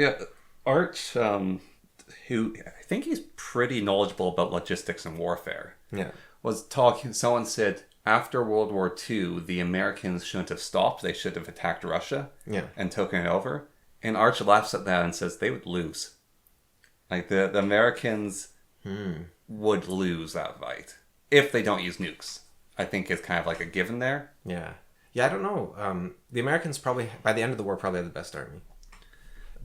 Arch, who I think he's pretty knowledgeable about logistics and warfare, was talking... Someone said, after World War II, the Americans shouldn't have stopped. They should have attacked Russia and taken it over. And Arch laughs at that and says they would lose. Like, the Americans would lose that fight. If they don't use nukes. I think it's kind of like a given there. Yeah. Yeah, I don't know. The Americans probably, by the end of the war, probably had the best army.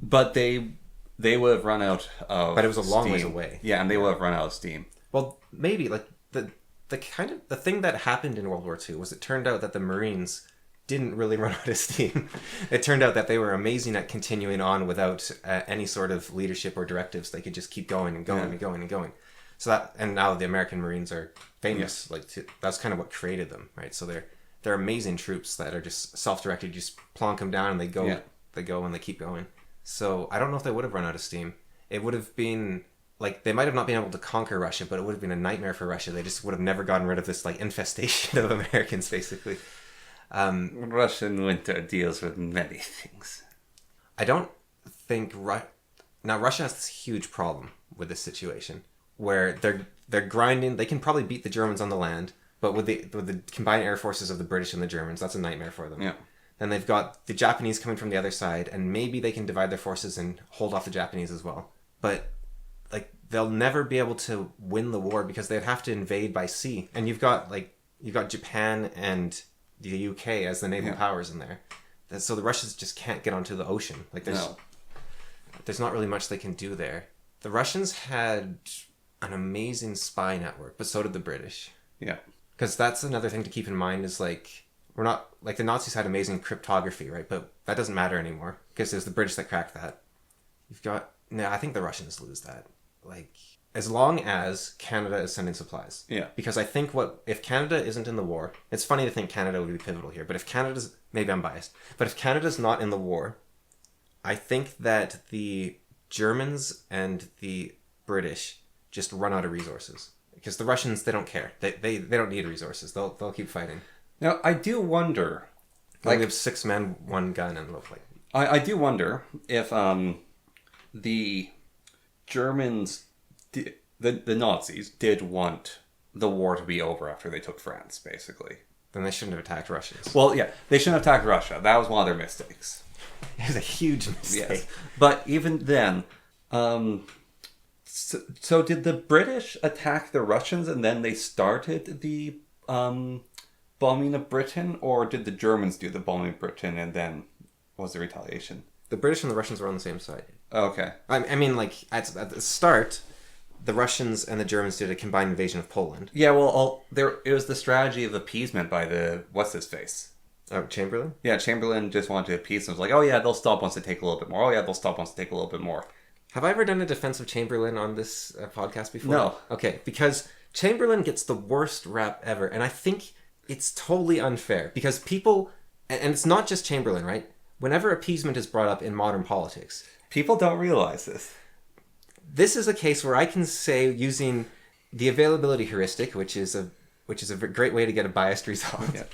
But they would have run out of But it was a long steam. ways away. Yeah, and they would have run out of steam. Well, maybe, like, the thing that happened in World War II was it turned out that the Marines... didn't really run out of steam. It turned out that they were amazing at continuing on without any sort of leadership or directives. They could just keep going and going and going and going. So that, and now the American Marines are famous. Like, that's kind of what created them, right? So they're amazing troops that are just self-directed. You just plonk them down and they go and they keep going. So I don't know if they would have run out of steam. It would have been like, they might have not been able to conquer Russia, but it would have been a nightmare for Russia. They just would have never gotten rid of this, like, infestation of Americans, basically. Russian winter deals with many things. I don't think now Russia has this huge problem with this situation where they're grinding. They can probably beat the Germans on the land, but with the combined air forces of the British and the Germans, that's a nightmare for them. Yeah. Then they've got the Japanese coming from the other side, and maybe they can divide their forces and hold off the Japanese as well. But like, they'll never be able to win the war because they'd have to invade by sea. And you've got Japan and the UK as the naval powers in there. So the Russians just can't get onto the ocean. Like, there's not really much they can do there. The Russians had an amazing spy network, but so did the British. Yeah. Because that's another thing to keep in mind is, like, we're not... Like, the Nazis had amazing cryptography, right? But that doesn't matter anymore because it was the British that cracked that. You've got... No, I think the Russians lose that. Like, as long as Canada is sending supplies. Yeah. Because I think if Canada isn't in the war, it's funny to think Canada would be pivotal here, but if Canada's, maybe I'm biased, but if Canada's not in the war, I think that the Germans and the British just run out of resources. Because the Russians, they don't care. They don't need resources. They'll keep fighting. Now, I do wonder... Like, we have 6 men, 1 gun, and look like... I do wonder if the Germans... The Nazis did want the war to be over after they took France, basically. Then they shouldn't have attacked Russia. Well, yeah, they shouldn't have attacked Russia. That was one of their mistakes. It was a huge mistake. Yes. But even then, so did the British attack the Russians and then they started the bombing of Britain? Or did the Germans do the bombing of Britain and then was the retaliation? The British and the Russians were on the same side. Okay. I mean, like, at the start... the Russians and the Germans did a combined invasion of Poland. Yeah, well, it was the strategy of appeasement by what's-his-face? Chamberlain? Yeah, Chamberlain just wanted to appease them. It was like, oh yeah, they'll stop once they take a little bit more. Oh yeah, they'll stop once they take a little bit more. Have I ever done a defense of Chamberlain on this podcast before? No. Okay, because Chamberlain gets the worst rap ever, and I think it's totally unfair, because people, and it's not just Chamberlain, right? Whenever appeasement is brought up in modern politics... People don't realize this. This is a case where I can say, using the availability heuristic, which is a great way to get a biased result. Yeah.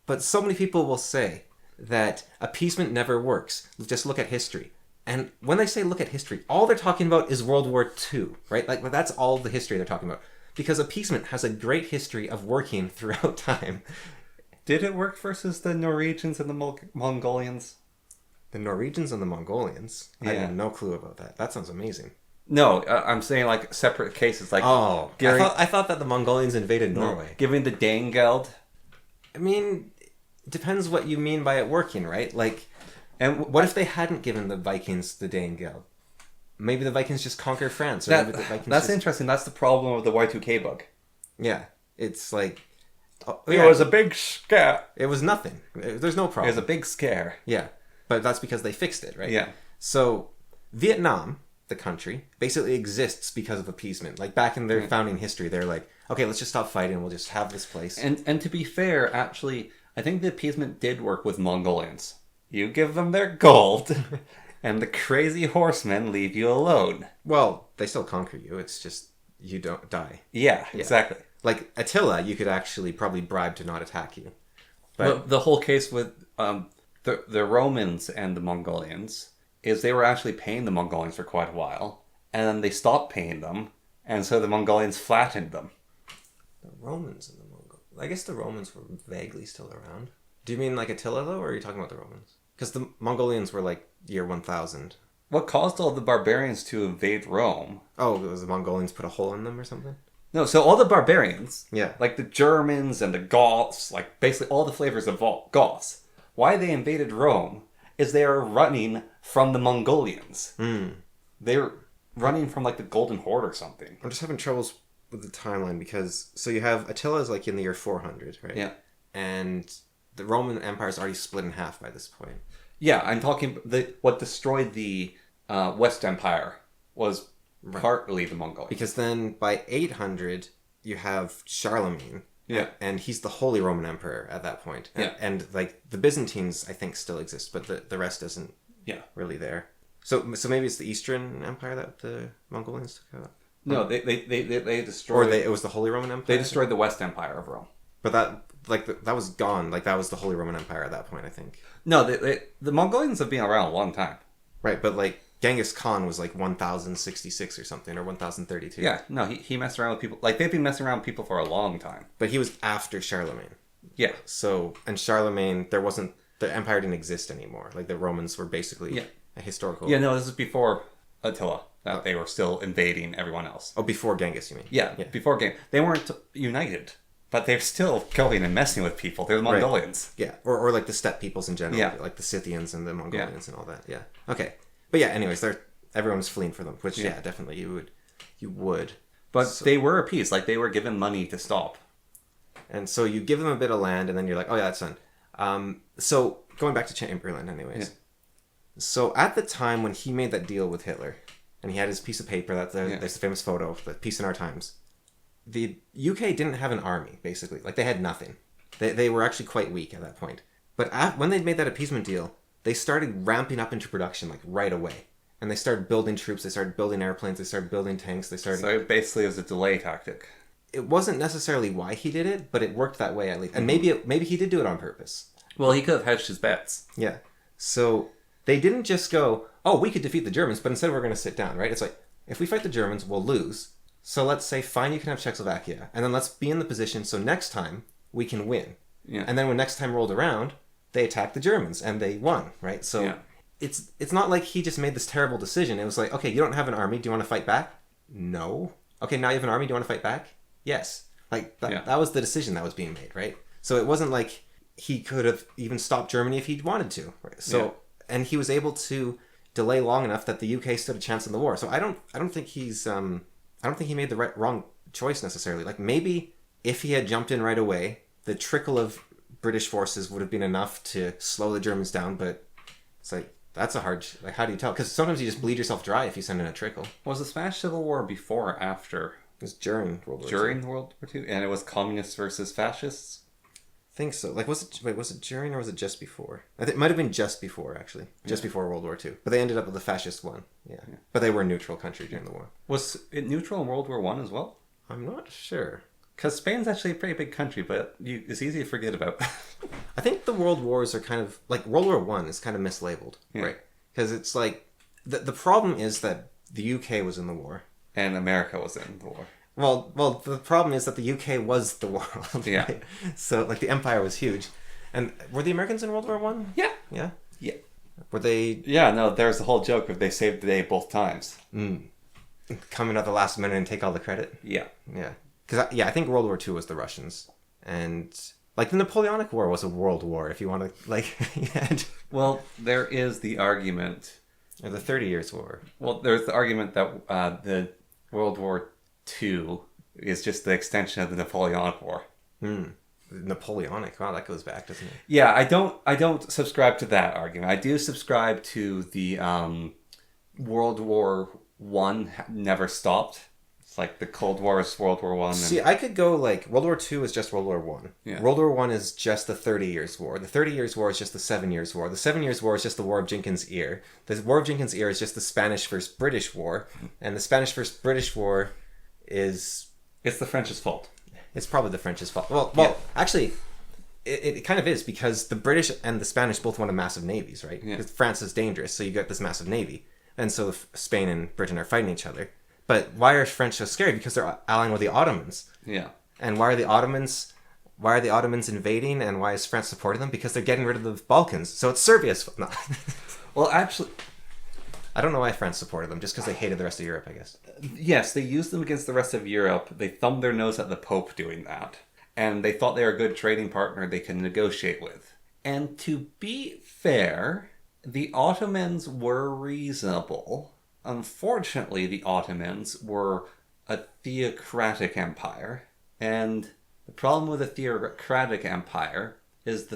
But so many people will say that appeasement never works. Just look at history. And when they say look at history, all they're talking about is World War II, right? Like, that's all the history they're talking about. Because appeasement has a great history of working throughout time. Did it work versus the Norwegians and the Mongolians? The Norwegians and the Mongolians? Yeah. I have no clue about that. That sounds amazing. No, I'm saying like separate cases. Like I thought that the Mongolians invaded Norway. Giving the Danegeld. I mean, depends what you mean by it working, right? Like, and what if they hadn't given the Vikings the Danegeld? Maybe the Vikings just conquer France. Or that's interesting. That's the problem of the Y2K bug. Yeah. It's like... it was a big scare. It was nothing. There's no problem. It was a big scare. Yeah. But that's because they fixed it, right? Yeah. So, Vietnam, the country, basically exists because of appeasement. Like, back in their founding history, they're like, okay, let's just stop fighting. We'll just have this place. And to be fair, actually, I think the appeasement did work with Mongolians. You give them their gold, and the crazy horsemen leave you alone. Well, they still conquer you. It's just you don't die. Yeah, exactly. Like, Attila, you could actually probably bribe to not attack you. But the whole case with the Romans and the Mongolians is they were actually paying the Mongolians for quite a while, and then they stopped paying them, and so the Mongolians flattened them. The Romans and the Mongolians. I guess the Romans were vaguely still around. Do you mean like Attila, though, or are you talking about the Romans? Because the Mongolians were like year 1000. What caused all the barbarians to invade Rome? Oh, was the Mongolians put a hole in them or something? No, so all the barbarians, yeah, like the Germans and the Goths, like basically all the flavors of Goths, why they invaded Rome is they are running from the Mongolians. They're running from like the Golden Horde or something. I'm just having troubles with the timeline because, so you have Attila is like in the year 400, right? Yeah. And the Roman Empire is already split in half by this point. Yeah, I'm talking, what destroyed the West Empire was partly the Mongolians. Because then by 800, you have Charlemagne. Yeah. And he's the Holy Roman Emperor at that point. Yeah. And like the Byzantines, I think, still exist, but the rest isn't really there. So maybe it's the Eastern Empire that the Mongolians took out? No, they destroyed... Or it was the Holy Roman Empire? They destroyed the West Empire of Rome. But that was gone. Like, that was the Holy Roman Empire at that point, I think. No, the Mongolians have been around a long time. Right, but like, Genghis Khan was like 1066 or something, or 1032. Yeah, no, he messed around with people. Like, they've been messing around with people for a long time. But he was after Charlemagne. Yeah. So, and Charlemagne, the empire didn't exist anymore. Like, the Romans were basically a historical... Yeah, no, this is before Attila. They were still invading everyone else. Oh, before Genghis, you mean? Yeah. Before Genghis. They weren't united, but they're still going and messing with people. They're the Mongolians. Right. Yeah, or like the steppe peoples in general, like the Scythians and the Mongolians and all that. Yeah. Okay. But yeah, anyways, everyone's fleeing for them, which definitely you would. But they were appeased, like they were given money to stop. And so you give them a bit of land, and then you're like, oh yeah, that's done. So going back to Chamberlain, anyways. Yeah. So at the time when he made that deal with Hitler, and he had his piece of paper, there's the famous photo, the Peace in Our Times. The UK didn't have an army, basically. Like, they had nothing. They were actually quite weak at that point. But when they'd made that appeasement deal, they started ramping up into production, like, right away. And they started building troops, they started building airplanes, they started building tanks, So basically it was a delay tactic. It wasn't necessarily why he did it, but it worked that way at least. And maybe he did do it on purpose. Well, he could have hedged his bets. Yeah. So they didn't just go, oh, we could defeat the Germans, but instead we're going to sit down, right? It's like, if we fight the Germans, we'll lose. So let's say, fine, you can have Czechoslovakia. And then let's be in the position so next time we can win. Yeah. And then when next time rolled around, they attacked the Germans and they won, right? So it's not like he just made this terrible decision. It was like, okay, you don't have an army. Do you want to fight back? No. Okay, now you have an army. Do you want to fight back? Yes. Like, that was the decision that was being made, right? So it wasn't like he could have even stopped Germany if he'd wanted to. Right? So, and he was able to delay long enough that the UK stood a chance in the war. So I don't think he's I don't think he made the wrong choice necessarily. Like, maybe if he had jumped in right away, the trickle of British forces would have been enough to slow the Germans down, but it's like, that's a hard... Like, how do you tell? Because sometimes you just bleed yourself dry if you send in a trickle. Was the Spanish Civil War before or after? It was during World War II. During World War II? And it was communists versus fascists? I think so. Like, was it during or was it just before? I think it might have been just before, actually. Just before World War II. But they ended up with the fascist one. Yeah. But they were a neutral country during the war. Was it neutral in World War One as well? I'm not sure. Because Spain's actually a pretty big country, but it's easy to forget about. I think the world wars are kind of... Like, World War One is kind of mislabeled. Yeah. Right? Because it's like... The problem is that the UK was in the war. And America was in the war. Well, the problem is that the UK was the world. Yeah. Right? So, like, the empire was huge. And were the Americans in World War One? Yeah. Yeah? Yeah. Were they... Yeah, no, there's the whole joke of they saved the day both times. Coming at the last minute and take all the credit? Yeah. Yeah. Because, I think World War II was the Russians. And, like, the Napoleonic War was a world war, if you want to, like... Well, there is the argument... Or the 30 Years' War. Well, there's the argument that the World War II is just the extension of the Napoleonic War. Napoleonic. Wow, that goes back, doesn't it? Yeah, I don't subscribe to that argument. I do subscribe to the World War One never stopped. It's like the Cold War is World War One. See, I could go like World War II is just World War One. Yeah. World War One is just the 30 Years' War. The 30 Years' War is just the 7 Years' War. The 7 Years' War is just the War of Jenkins' Ear. The War of Jenkins' Ear is just the Spanish versus British War, and the Spanish versus British War is... It's the French's fault. It's probably the French's fault. Well, Yeah. actually, it kind of is, because the British and the Spanish both wanted massive navies, right? Yeah. Because France is dangerous, so you get this massive navy. And so Spain and Britain are fighting each other. But why are French so scared? Because they're allying with the Ottomans. Yeah. And why are the Ottomans invading, and why is France supporting them? Because they're getting rid of the Balkans. So it's Serbia's fault. No. Well, actually... I don't know why France supported them, just because they hated the rest of Europe, I guess. Yes, they used them against the rest of Europe. They thumbed their nose at the Pope doing that. And they thought they were a good trading partner they could negotiate with. And to be fair, the Ottomans were reasonable. Unfortunately, the Ottomans were a theocratic empire. And the problem with a theocratic empire is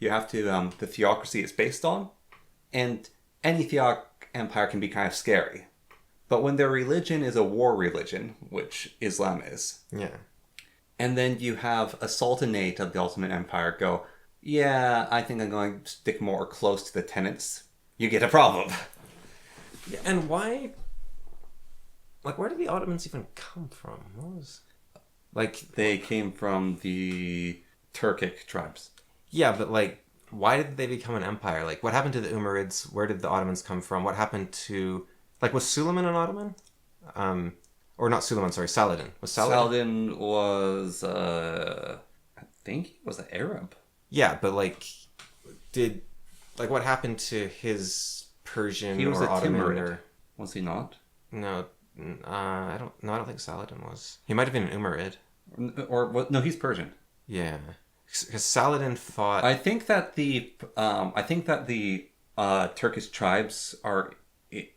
you have to the theocracy it's based on. And any empire can be kind of scary. But when their religion is a war religion, which Islam is, Yeah. and then you have a sultanate of the Ottoman Empire go, yeah, I think I'm going to stick more close to the tenets, you get a problem. Yeah, and why... Like, where did the Ottomans even come from? What was... Like... They came from the Turkic tribes. Yeah, but, like, why did they become an empire? Like, what happened to the Umarids? Where did the Ottomans come from? What happened to... Like, was Suleiman an Ottoman? Or not Suleiman, sorry, Saladin. Was Saladin was, I think he was an Arab. Yeah, but, like, what happened to his Persian He was or a Ottoman? Timurid. Was he not? No, I don't think Saladin was. He might have been an Umarid. No, he's Persian. Yeah. Because Saladin fought... I think that the Turkish tribes are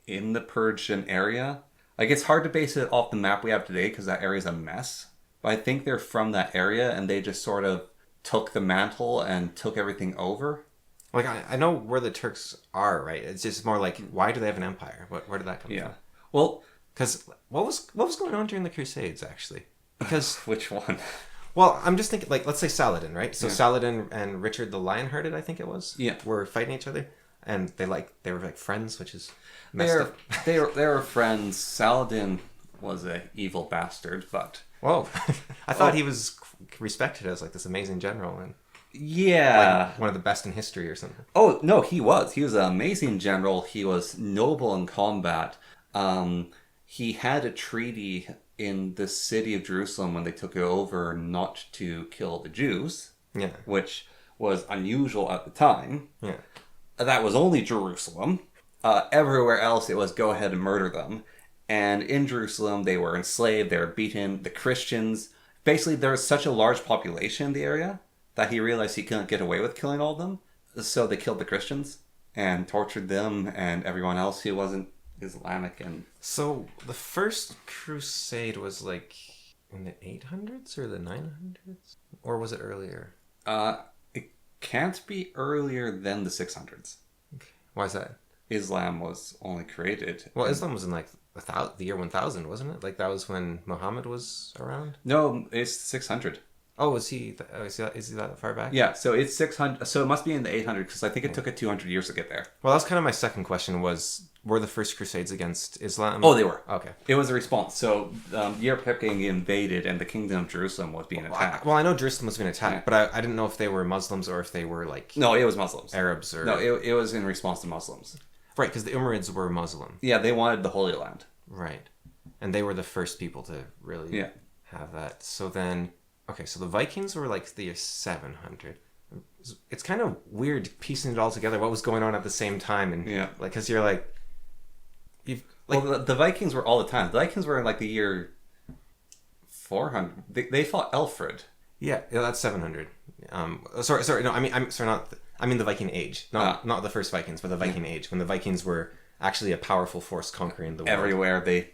in the Persian area. Like, it's hard to base it off the map we have today because that area's a mess. But I think they're from that area and they just sort of took the mantle and took everything over. Like, I know where the Turks are, right? It's just more like, why do they have an empire? Where did that come from? Well... Because what was going on during the Crusades, actually? Because... Which one? Well, I'm just thinking, like, let's say Saladin, right? So Saladin and Richard the Lionhearted, I think it was, were fighting each other, and they were friends, which is messed up. They were friends. Saladin was a evil bastard, but whoa, I thought he was respected as like this amazing general and like one of the best in history or something. Oh no, he was. He was an amazing general. He was noble in combat. He had a treaty in the city of Jerusalem when they took it over not to kill the Jews, which was unusual at the time. Yeah. That was only Jerusalem. Everywhere else it was go ahead and murder them. And in Jerusalem they were enslaved, they were beaten, the Christians. Basically there was such a large population in the area that he realized he couldn't get away with killing all of them. So they killed the Christians and tortured them and everyone else who wasn't Islamic and... So the first crusade was like in the 800s or the 900s? Or was it earlier? It can't be earlier than the 600s. Okay. Why is that? Islam was only created. Well, Islam was in like the year 1000, wasn't it? Like that was when Muhammad was around? No, it's 600. Oh, is he that far back? Yeah, so it's 600. So it must be in the 800s because I think it took it 200 years to get there. Well, that's kind of my second question was, were the first crusades against Islam? Oh, they were. Okay. It was a response. So Europe kept getting invaded and the Kingdom of Jerusalem was being attacked. Well, I know Jerusalem was being attacked, but I didn't know if they were Muslims or if they were like... No, it was Muslims. Arabs or... No, it was in response to Muslims. Right, because the Umarids were Muslim. Yeah, they wanted the Holy Land. Right. And they were the first people to really have that. So then... Okay, so the Vikings were like the year 700. It's kind of weird piecing it all together. What was going on at the same time? And like, because you're like, well, the Vikings were all the time. The Vikings were in like the year 400. They fought Alfred. Yeah, that's 700. Sorry. No, I mean the Viking Age, not the first Vikings, but the Viking Age, when the Vikings were actually a powerful force conquering the world everywhere. They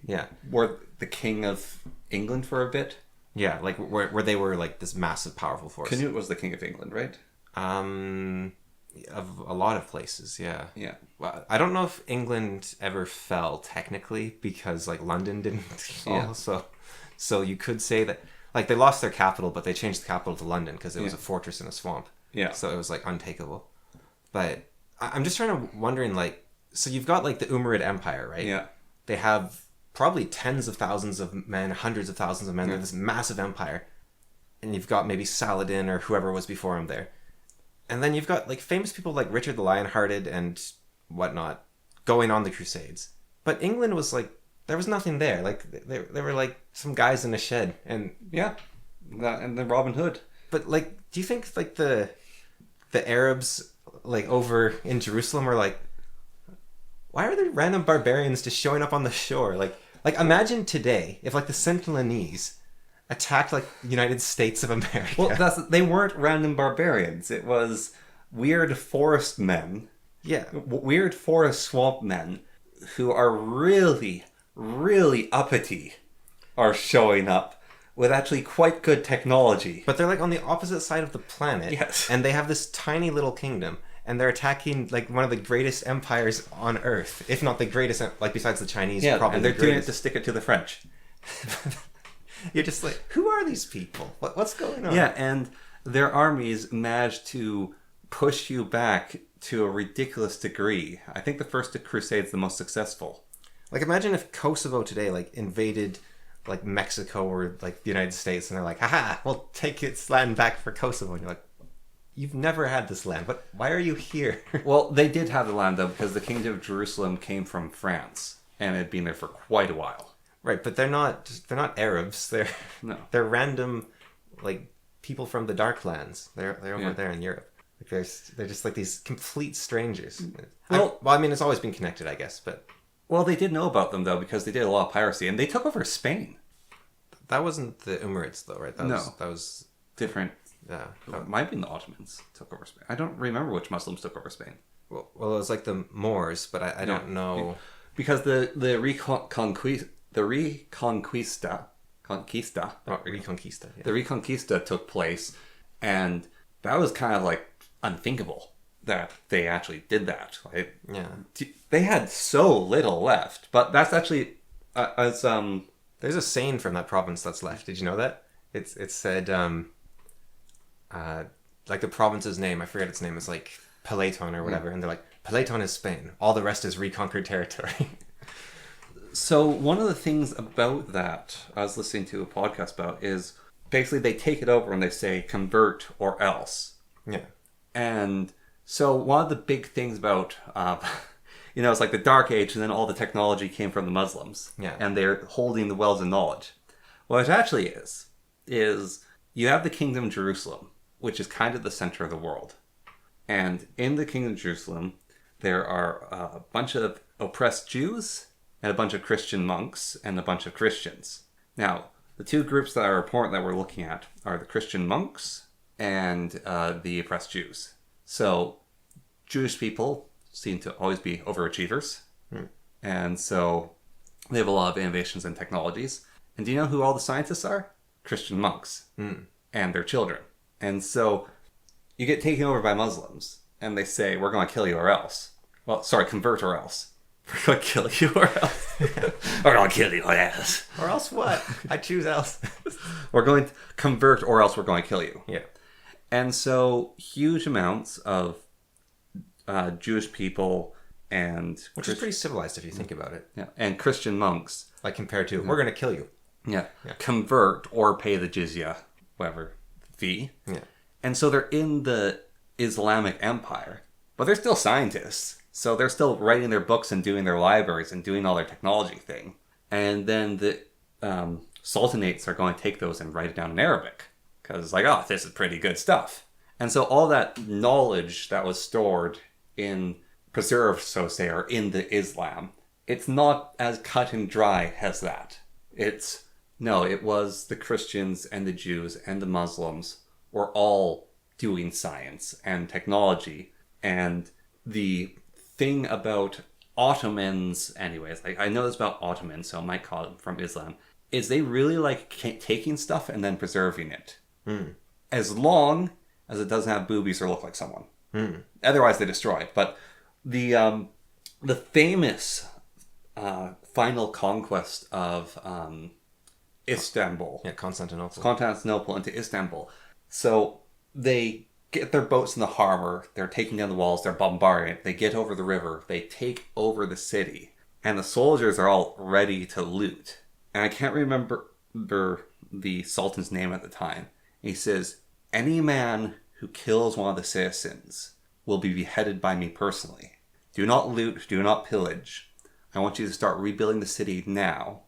were the king of England for a bit. Yeah, like where they were like this massive, powerful force. Canute was the king of England, right? Of a lot of places, yeah. Yeah. Well, I don't know if England ever fell technically because like London didn't fall. Yeah. So you could say that like they lost their capital, but they changed the capital to London because it was a fortress in a swamp. Yeah. So it was like untakeable. But I'm just wondering like, so you've got like the Umayyad Empire, right? Yeah. They have probably tens of thousands of men, hundreds of thousands of men. They're this massive empire. And you've got maybe Saladin or whoever was before him there. And then you've got like famous people like Richard the Lionhearted and whatnot going on the Crusades. But England was like, there was nothing there. Like they were like some guys in a shed. And and then Robin Hood. But like, do you think like the Arabs like over in Jerusalem are like, why are there random barbarians just showing up on the shore? Like imagine today if like the Sentinelese attacked like the United States of America. Well, they weren't random barbarians. It was weird forest men. Yeah. Weird forest swamp men who are really, really uppity are showing up with actually quite good technology. But they're like on the opposite side of the planet. Yes. And they have this tiny little kingdom. And they're attacking like one of the greatest empires on Earth, if not the greatest, like besides the Chinese. Yeah, probably and they're doing it to stick it to the French. You're just like, who are these people? What's going on? Yeah, and their armies managed to push you back to a ridiculous degree. I think the First Crusade's the most successful. Like, imagine if Kosovo today like invaded like Mexico or like the United States, and they're like, haha, we'll take its land back for Kosovo, and you're like, you've never had this land, but why are you here? Well, they did have the land, though, because the Kingdom of Jerusalem came from France, and it had been there for quite a while. Right, but they're not Arabs. They're random, like, people from the Dark Lands. They're over there in Europe. Like, they're just like these complete strangers. Well, I mean, it's always been connected, I guess, but... Well, they did know about them, though, because they did a lot of piracy, and they took over Spain. That wasn't the Umarids, though, right? That was different. Yeah. It might have been the Ottomans took over Spain. I don't remember which Muslims took over Spain. Well, it was like the Moors, but I don't know. Yeah. Because the Reconquista took place, and that was kind of like unthinkable that they actually did that. Like, yeah. They had so little left, but that's actually there's a saying from that province that's left. Did you know that? It said like the province's name, I forget its name, is like Peloton or whatever, and they're like, Peloton is Spain. All the rest is reconquered territory. So one of the things about that I was listening to a podcast about is basically they take it over and they say convert or else. Yeah. And so one of the big things about, it's like the Dark Age, and then all the technology came from the Muslims. Yeah. And they're holding the wells of knowledge. What it actually is you have the Kingdom of Jerusalem, which is kind of the center of the world. And in the Kingdom of Jerusalem, there are a bunch of oppressed Jews and a bunch of Christian monks and a bunch of Christians. Now, the two groups that are important that we're looking at are the Christian monks and the oppressed Jews. So, Jewish people seem to always be overachievers. And so they have a lot of innovations and technologies. And do you know who all the scientists are? Christian monks and their children. And so you get taken over by Muslims and they say, we're going to kill you or else. Well, sorry, convert or else. We're going to kill you or else. We're going to kill you or else. Or else what? I choose else. We're going to convert or else we're going to kill you. Yeah. And so huge amounts of Jewish people and... Which is pretty civilized if you think about it. Yeah, and Christian monks. Like compared to, we're going to kill you. Yeah. Convert or pay the jizya, whatever, fee. Yeah. And so they're in the Islamic Empire, but they're still scientists. So they're still writing their books and doing their libraries and doing all their technology thing. And then the sultanates are going to take those and write it down in Arabic. Because it's like, oh, this is pretty good stuff. And so all that knowledge that was stored in, preserved, so to say, or in the Islam, it's not as cut and dry as that. It was the Christians and the Jews and the Muslims were all doing science and technology. And the thing about Ottomans, anyways, I know this about Ottomans, so I might call it from Islam, is they really like taking stuff and then preserving it. As long as it doesn't have boobies or look like someone. Otherwise they destroy it. But the famous final conquest of Istanbul. Yeah, Constantinople into Istanbul. So they get their boats in the harbor, they're taking down the walls, they're bombarding it, they get over the river, they take over the city, and the soldiers are all ready to loot. And I can't remember the Sultan's name at the time. He says, any man who kills one of the citizens will be beheaded by me personally. Do not loot, do not pillage. I want you to start rebuilding the city now.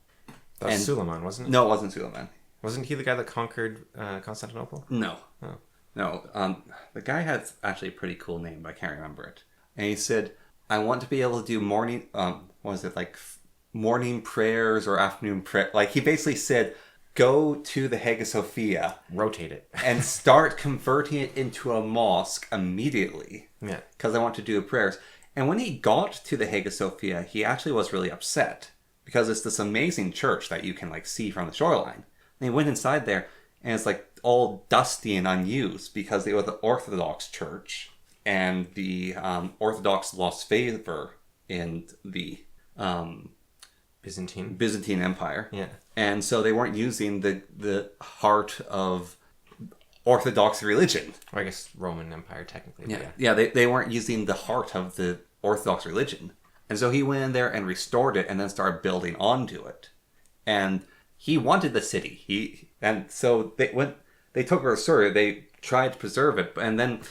That was Suleiman, wasn't it? No, it wasn't Suleiman. Wasn't he the guy that conquered Constantinople? No. Oh. No. The guy had actually a pretty cool name, but I can't remember it. And he said, I want to be able to do morning, morning prayers or afternoon prayer. Like, he basically said, go to the Hagia Sophia. Rotate it. And start converting it into a mosque immediately. Yeah. Because I want to do prayers. And when he got to the Hagia Sophia, he actually was really upset. Because it's this amazing church that you can, like, see from the shoreline. And he went inside there, and it's, like, all dusty and unused. Because they were the Orthodox church. And the Orthodox lost favor in the... Byzantine Empire. Yeah. And so they weren't using the heart of Orthodox religion. Or I guess Roman Empire, technically. Yeah, they weren't using the heart of the Orthodox religion. And so he went in there and restored it and then started building onto it. And he wanted the city. And so they took her story, they tried to preserve it, and then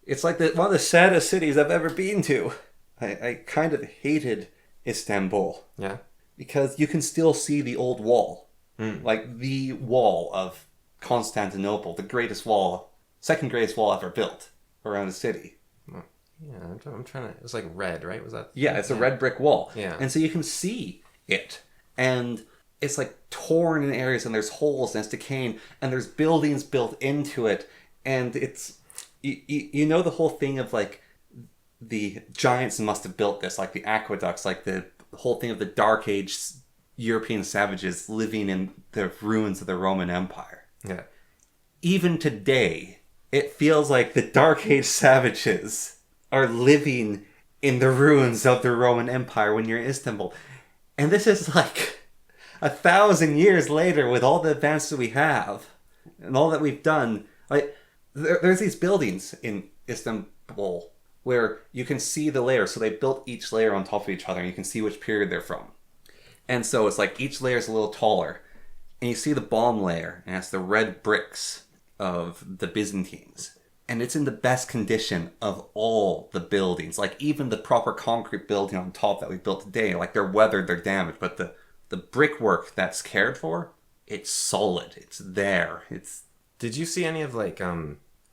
it's like one of the saddest cities I've ever been to. I kind of hated Istanbul. Yeah. Because you can still see the old wall. Like the wall of Constantinople, the greatest wall, second greatest wall ever built around the city. Yeah, I'm trying to... It was like red, right? Was that... Yeah, it's a red brick wall. Yeah. And so you can see it. And it's like torn in areas and there's holes and it's decaying and there's buildings built into it. And it's... You know the whole thing of like the giants must have built this, like the aqueducts, like the whole thing of the Dark Age European savages living in the ruins of the Roman Empire. Yeah. Even today, it feels like the Dark Age savages are living in the ruins of the Roman Empire when you're in Istanbul. And this is like 1,000 years later with all the advances we have and all that we've done. Like there's these buildings in Istanbul where you can see the layers. So they built each layer on top of each other and you can see which period they're from. And so it's like each layer is a little taller. And you see the bottom layer and it's the red bricks of the Byzantines. And it's in the best condition of all the buildings. Like even the proper concrete building on top that we built today. Like they're weathered, they're damaged. But the brickwork that's cared for, it's solid. It's there. Did you see any of like...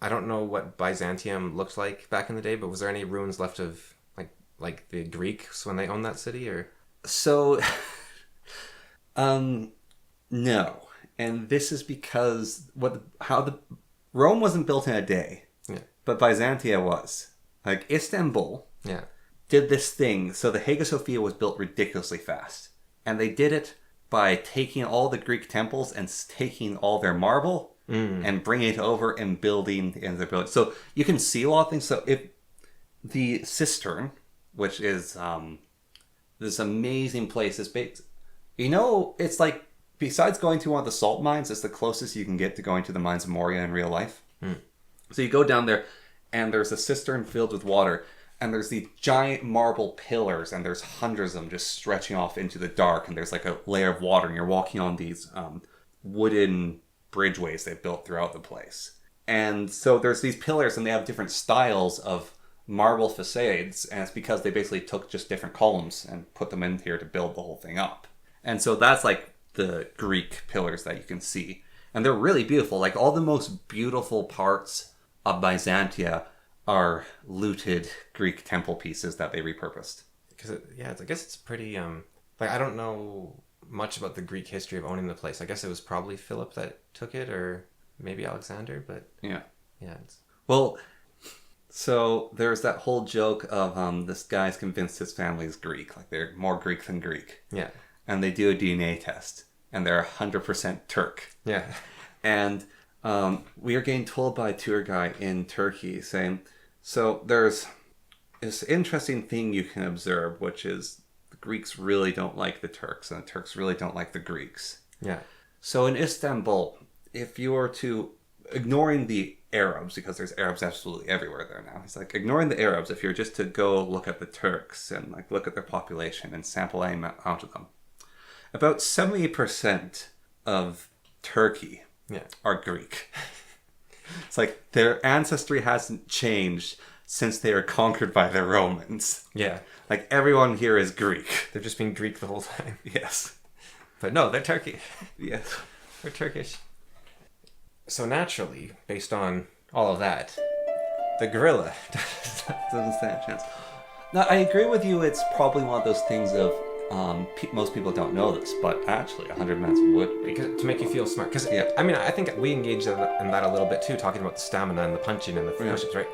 I don't know what Byzantium looked like back in the day, but was there any ruins left of like the Greeks when they owned that city, or? So, no. And this is because Rome wasn't built in a day. Yeah. But Byzantium was. Like Istanbul. Yeah. did this thing. So the Hagia Sophia was built ridiculously fast. And they did it by taking all the Greek temples and taking all their marble and bringing it over and building in their building. So you can see a lot of things. So if the cistern, which is this amazing place, is big. You know, it's like, besides going to one of the salt mines, it's the closest you can get to going to the mines of Moria in real life. So you go down there, and there's a cistern filled with water, and there's these giant marble pillars, and there's hundreds of them just stretching off into the dark, and there's like a layer of water, and you're walking on these wooden bridgeways they've built throughout the place. And so there's these pillars, and they have different styles of marble facades, and it's because they basically took just different columns and put them in here to build the whole thing up. And so that's like the Greek pillars that you can see. And they're really beautiful. Like, all the most beautiful parts of Byzantia are looted Greek temple pieces that they repurposed. Because, I guess it's pretty, like, I don't know much about the Greek history of owning the place. I guess it was probably Philip that took it, or maybe Alexander, but... Yeah. Well, so there's that whole joke of this guy's convinced his family's Greek. Like, they're more Greek than Greek. Yeah. And they do a DNA test, and they're 100% Turk. Yeah. And we are getting told by a tour guide in Turkey saying, so there's this interesting thing you can observe, which is the Greeks really don't like the Turks, and the Turks really don't like the Greeks. Yeah. So in Istanbul, if you were to, ignoring the Arabs, because there's Arabs absolutely everywhere there now. It's like, ignoring the Arabs, if you're just to go look at the Turks and like look at their population and sample any amount of them, about 70% of Turkey are Greek. It's like their ancestry hasn't changed since they were conquered by the Romans. Yeah. Like, everyone here is Greek. They've just been Greek the whole time. Yes. But no, they're Turkey. Yes. They're Turkish. So naturally, based on all of that, the gorilla doesn't stand a chance. Now, I agree with you. It's probably one of those things of most people don't know this, but actually 100 minutes would be. To make you feel smart. Because, I mean, I think we engaged in that a little bit too, talking about the stamina and the punching and the push-ups, right?